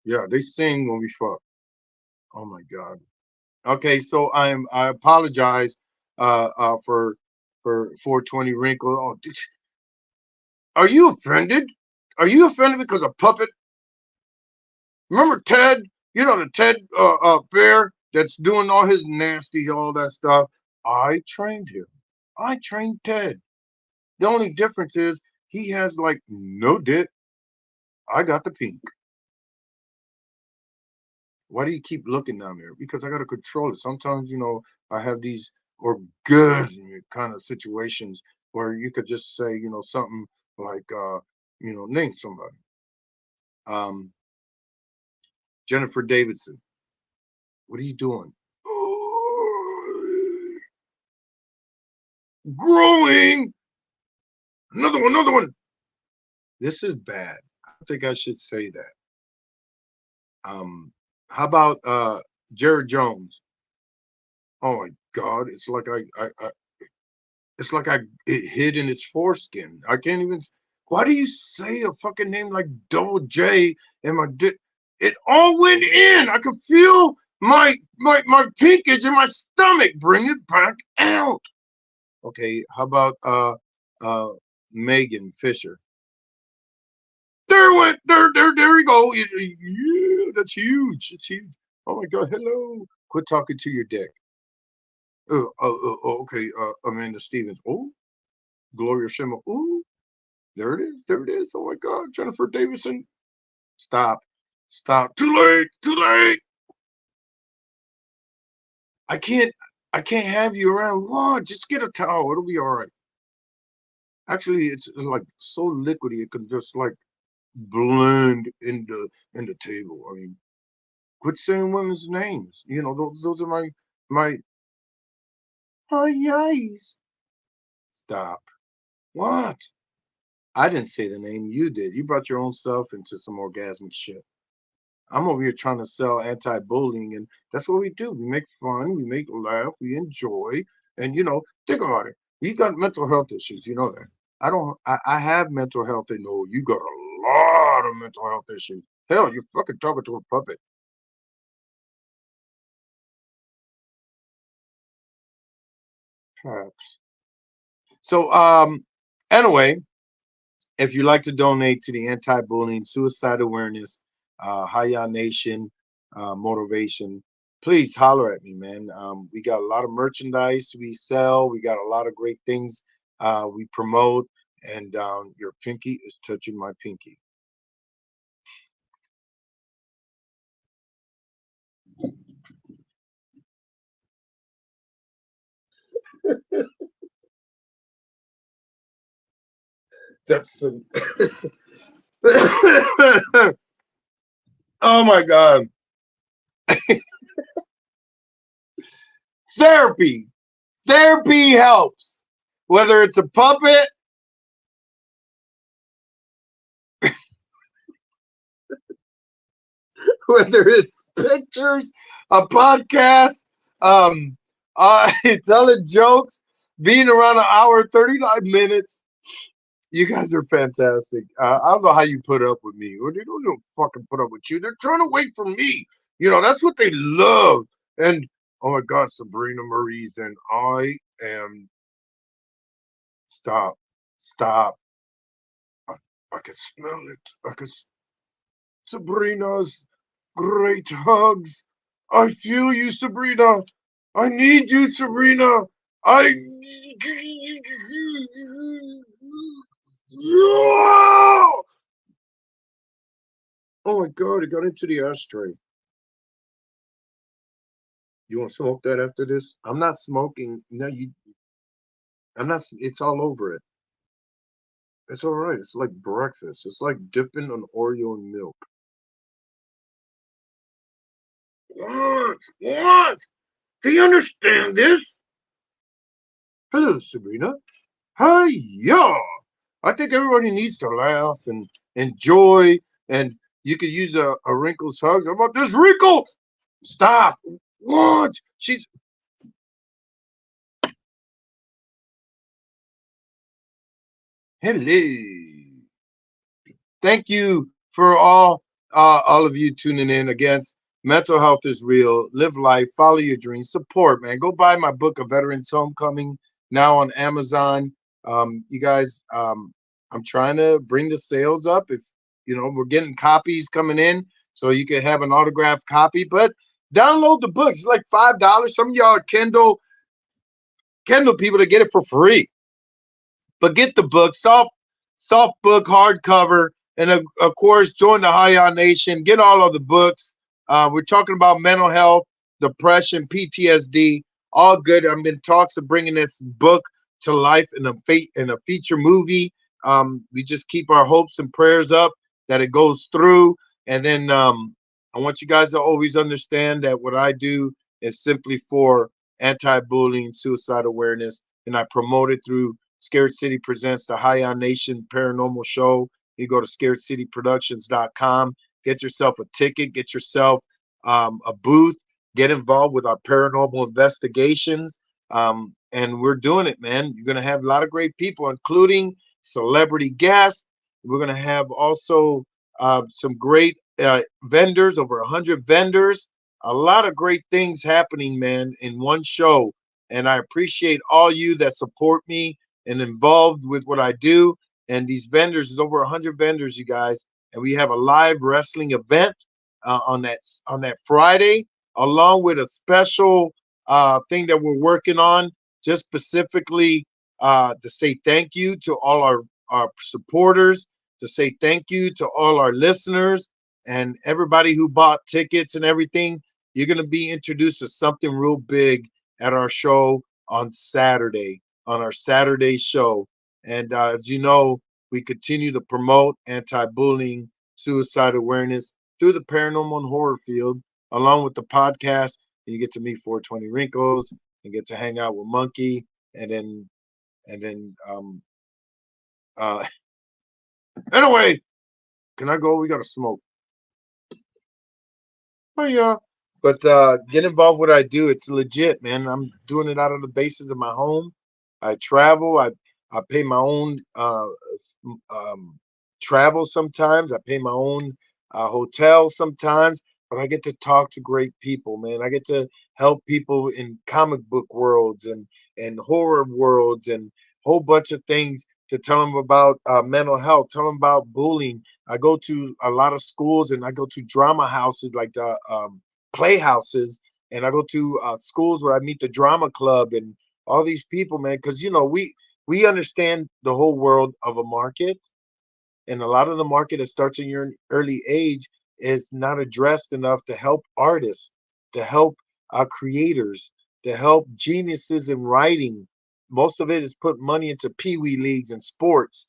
Yeah, they sing when we fuck. Oh my God. Okay, so I apologize for 420 wrinkles. Oh, are you offended? Are you offended because a puppet? Remember Ted? The Ted bear that's doing all his nasty, all that stuff. I trained him. I trained Ted. The only difference is he has like no dick. I got the pink. Why do you keep looking down there? Because I got to control it. Sometimes, I have these orgasmic kind of situations where you could just say, something like, name somebody. Jennifer Davidson. What are you doing? Growing. Another one. This is bad. I think I should say that. How about Jared Jones? Oh my God! It's like it's like it hid in its foreskin. I can't even. Why do you say a fucking name like Double J and my dick? It all went in. I could feel my pinkage in my stomach. Bring it back out. Okay, how about Megan Fisher? There we go. Yeah, that's huge. It's huge. Oh my God, hello. Quit talking to your dick. Okay. Amanda Stevens. Oh, Gloria Schimmer. Oh, there it is. There it is. Oh my God, Jennifer Davidson. Stop. Stop. Too late. Too late. I can't. I can't have you around. What? Just get a towel. It'll be all right. Actually, it's like so liquidy. It can just like blend in the table. I mean, quit saying women's names. Those are my yes. Stop. What? I didn't say the name. You did. You brought your own self into some orgasmic shit. I'm over here trying to sell anti-bullying, and that's what we do. We make fun, we make laugh, we enjoy, and think about it. You got mental health issues. You know that. I don't. I have mental health. And no, you got a lot of mental health issues. Hell, you're fucking talking to a puppet. Perhaps. So, anyway, if you'd like to donate to the anti-bullying, suicide awareness, Haya Nation motivation, please holler at me, man. We got a lot of merchandise we sell. We got a lot of great things we promote, and your pinky is touching my pinky. That's the. Oh my God. Therapy. Therapy helps. Whether it's a puppet, whether it's pictures, a podcast, um, telling jokes, being around an hour, 39 minutes. You guys are fantastic. I don't know how you put up with me. Or they don't fucking put up with you. They're trying to wait for me. That's what they love. And oh my God, Sabrina Marie's and I am. Stop. Stop. I, I can smell it. Sabrina's great hugs. I feel you, Sabrina. I need you, Sabrina. I. Oh my God, it got into the ashtray. You want to smoke that after this? I'm not smoking. No, I'm not. It's all over it. It's all right. It's like breakfast. It's like dipping an Oreo in milk. What? What? Do you understand this? Hello, Sabrina. Hi, yeah. I think everybody needs to laugh and enjoy, and you could use a Wrinkles hug. How about this, Wrinkle? Stop. What? She's hello. Thank you for all of you tuning in. Against mental health is real. Live life, follow your dreams, support, man. Go buy my book, A Veteran's Homecoming, now on Amazon. You guys, I'm trying to bring the sales up. If we're getting copies coming in, so you can have an autographed copy. But download the book. It's like $5. Some of y'all are Kindle people to get it for free. But get the book, soft book, hardcover, and of course, join the High Nation. Get all of the books. We're talking about mental health, depression, PTSD, all good. I'm in talks of bringing this book to life in a feature movie. We just keep our hopes and prayers up that it goes through, and then I want you guys to always understand that what I do is simply for anti-bullying, suicide awareness, and I promote it through Scared City presents the High On Nation Paranormal Show. You go to scaredcityproductions.com, get yourself a ticket, get yourself a booth, get involved with our paranormal investigations. And we're doing it, man. You're going to have a lot of great people, including celebrity guests. We're going to have also some great vendors, over 100 vendors. A lot of great things happening, man, in one show. And I appreciate all you that support me and involved with what I do. And these vendors, is over 100 vendors, you guys. And we have a live wrestling event on that Friday, along with a special thing that we're working on, just specifically to say thank you to all our supporters, to say thank you to all our listeners and everybody who bought tickets and everything. You're going to be introduced to something real big at our show on Saturday, on our Saturday show. And as you know, we continue to promote anti-bullying, suicide awareness through the paranormal and horror field, along with the podcast. And you get to meet 420 Wrinkles and get to hang out with Monkey, and then uh anyway, can I go? We gotta smoke. Oh yeah. But get involved with what I do. It's legit, man. I'm doing it out of the bases of my home. I travel. I pay my own um, travel sometimes. I pay my own hotel sometimes. But I get to talk to great people, man. I get to help people in comic book worlds and horror worlds and whole bunch of things to tell them about mental health, tell them about bullying. I go to a lot of schools and I go to drama houses like the playhouses, and I go to schools where I meet the drama club and all these people, man. Because we understand the whole world of a market, and a lot of the market that starts in your early age is not addressed enough to help artists, to help creators, to help geniuses in writing. Most of it is put money into pee-wee leagues and sports,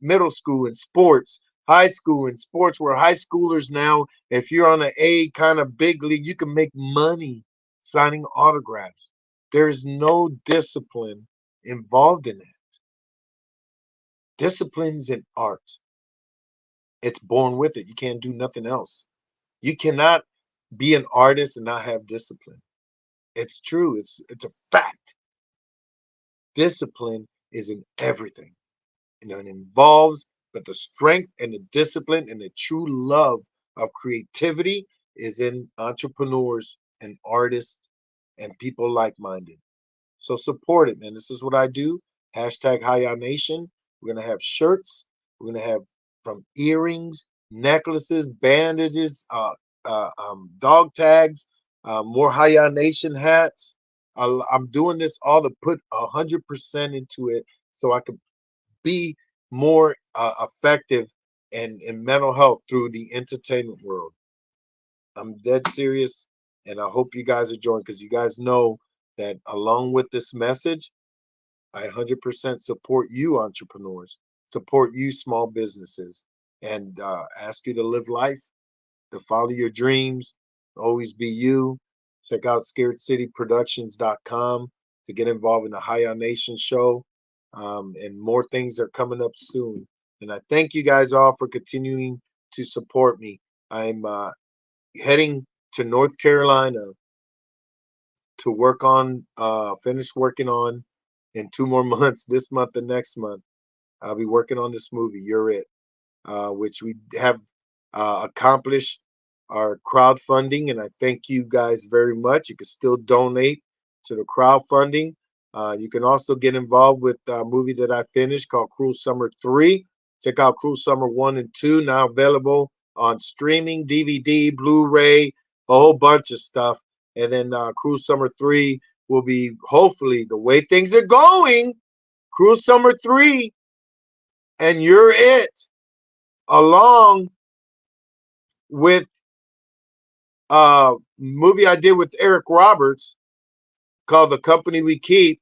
middle school and sports, high school and sports, where high schoolers now, if you're on an A kind of big league, you can make money signing autographs. There's no discipline involved in it. Discipline's in art. It's born with it. You can't do nothing else. You cannot be an artist and not have discipline. It's true. It's a fact. Discipline is in everything. It involves, but the strength and the discipline and the true love of creativity is in entrepreneurs and artists and people like-minded. So support it, man. This is what I do. Hashtag High Nation. We're gonna have shirts. We're gonna have from earrings, necklaces, bandages, dog tags, more High Nation hats. I'm doing this all to put 100% into it, so I can be more effective and mental health through the entertainment world. I'm dead serious, and I hope you guys are joining because you guys know that along with this message, I 100% support you, entrepreneurs, support you, small businesses, and ask you to live life, to follow your dreams, always be you. Check out scaredcityproductions.com to get involved in the High On Nation show. And more things are coming up soon. And I thank you guys all for continuing to support me. I'm heading to North Carolina to work on, finish working on in 2 more months, this month and next month. I'll be working on this movie, You're It, which we have accomplished our crowdfunding. And I thank you guys very much. You can still donate to the crowdfunding. You can also get involved with a movie that I finished called Cruel Summer 3. Check out Cruel Summer 1 and 2, now available on streaming, DVD, Blu-ray, a whole bunch of stuff. And then Cruel Summer 3 will be, hopefully, the way things are going, Cruel Summer 3 and You're It, along with movie I did with Eric Roberts called The Company We Keep,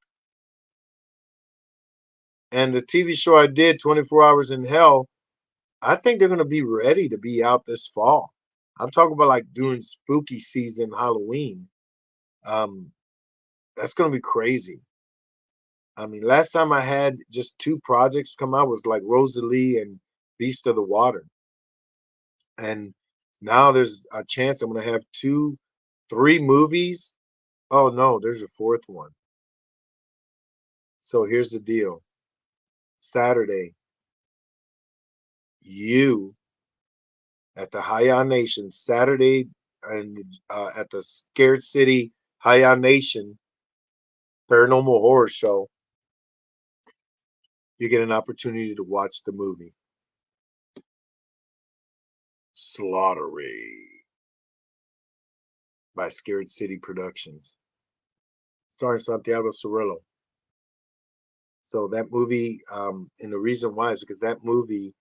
and the TV show I did, 24 Hours in Hell. I think they're going to be ready to be out this fall. I'm talking about like doing spooky season Halloween. Um, that's going to be crazy. I mean, last time I had just 2 projects come out was like Rosalie and Beast of the Water. And now there's a chance I'm going to have 3 movies. Oh no, there's a 4th one. So here's the deal. Saturday, you at the High Nation, Saturday, and at the Scared City High Nation Paranormal Horror Show, you get an opportunity to watch the movie Slaughtery by Scared City Productions, starring Santiago Cirillo. So that movie, and the reason why is because that movie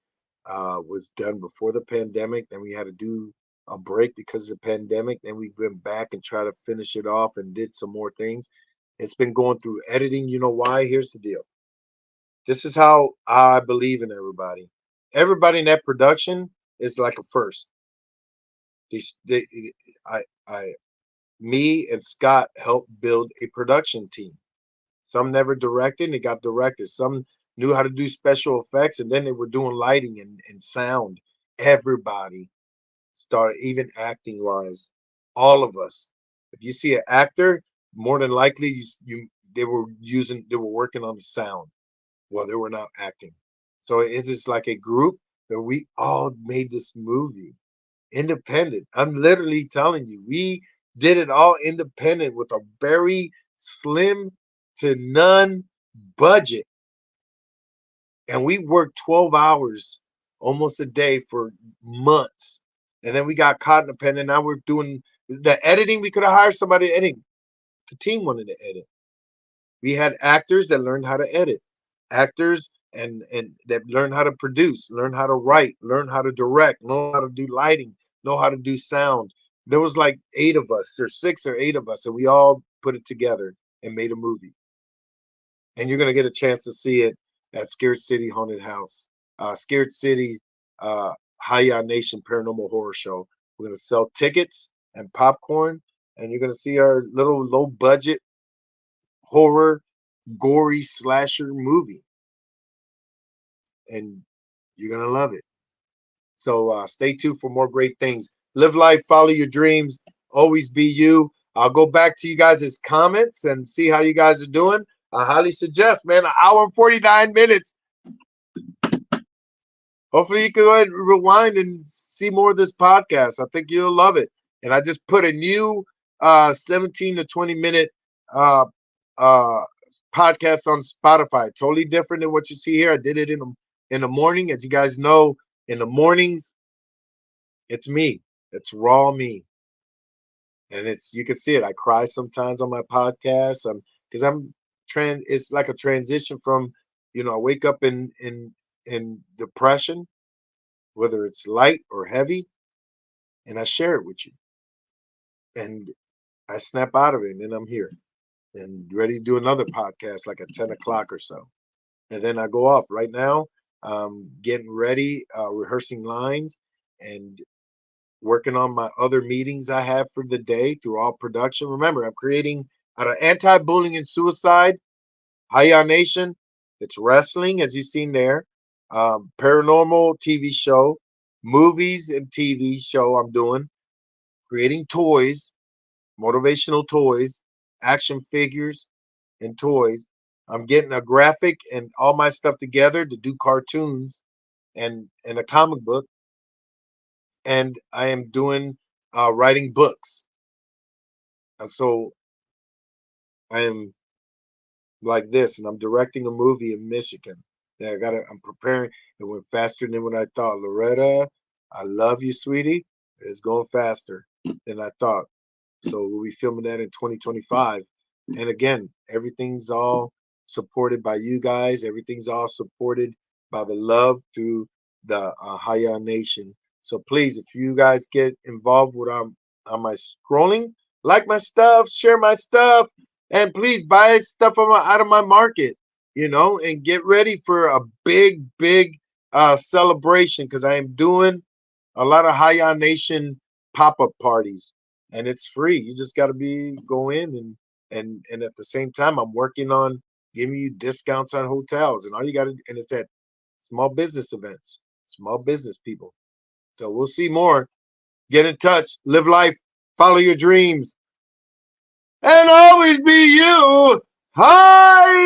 was done before the pandemic. Then we had to do a break because of the pandemic. Then we went back and tried to finish it off and did some more things. It's been going through editing. You know why? Here's the deal. This is how I believe in everybody. Everybody in that production is like a first. These, they, I, me and Scott helped build a production team. Some never directed, and they got directed. Some knew how to do special effects, and then they were doing lighting and sound. Everybody started, even acting wise, all of us. If you see an actor, more than likely they were working on the sound while they were not acting. So it's just like a group that we all made this movie independent. I'm literally telling you, we did it all independent with a very slim to none budget. And we worked 12 hours almost a day for months. And then we got caught in the pen, and now we're doing the editing. We could have hired somebody to edit. The team wanted to edit. We had actors that learned how to edit, actors and that learn how to produce, learn how to write, learn how to direct, know how to do lighting, know how to do sound. There was like 8 of us, or 6 or 8 of us, and we all put it together and made a movie. And you're gonna get a chance to see it at Scared City Haunted House, Scared City High Nation Paranormal Horror Show. We're gonna sell tickets and popcorn, and you're gonna see our little low budget horror, gory slasher movie, and you're gonna love it. So stay tuned for more great things. Live life, follow your dreams, always be you. I'll go back to you guys' comments and see how you guys are doing. I highly suggest, man, an hour and 49 minutes. Hopefully you can go ahead and rewind and see more of this podcast. I think you'll love it. And I just put a new 17 to 20 minute uh, uh, podcast on Spotify. Totally different than what you see here. I did it in the morning. As you guys know, in the mornings, it's me. It's raw me. And it's, you can see it. I cry sometimes on my podcast. Because it's like a transition from, I wake up in depression, whether it's light or heavy, and I share it with you. And I snap out of it, and then I'm here and ready to do another podcast like at 10 o'clock or so. And then I go off. Right now, getting ready, rehearsing lines, and working on my other meetings I have for the day through all production. Remember, I'm creating out of anti-bullying and suicide, Hiya Nation. It's wrestling, as you've seen there, paranormal TV show, movies and TV show I'm doing, creating toys, motivational toys, action figures, and toys. I'm getting a graphic and all my stuff together to do cartoons and a comic book, and I am doing writing books. So I am like this, and I'm directing a movie in Michigan. Yeah, I'm preparing. It went faster than what I thought. Loretta, I love you, sweetie. It's going faster than I thought. So we'll be filming that in 2025. And again, everything's all supported by you guys. Everything's all supported by the love through the Haya Nation. So please, if you guys get involved with on my scrolling, like my stuff, share my stuff, and please buy stuff out of my market, and get ready for a big, big celebration because I am doing a lot of Haya Nation pop-up parties, and it's free. You just got to go in and at the same time I'm working on giving you discounts on hotels, and all you got to, and it's at small business events, small business people. So we'll see more. Get in touch, live life, follow your dreams, and always be you. Hi.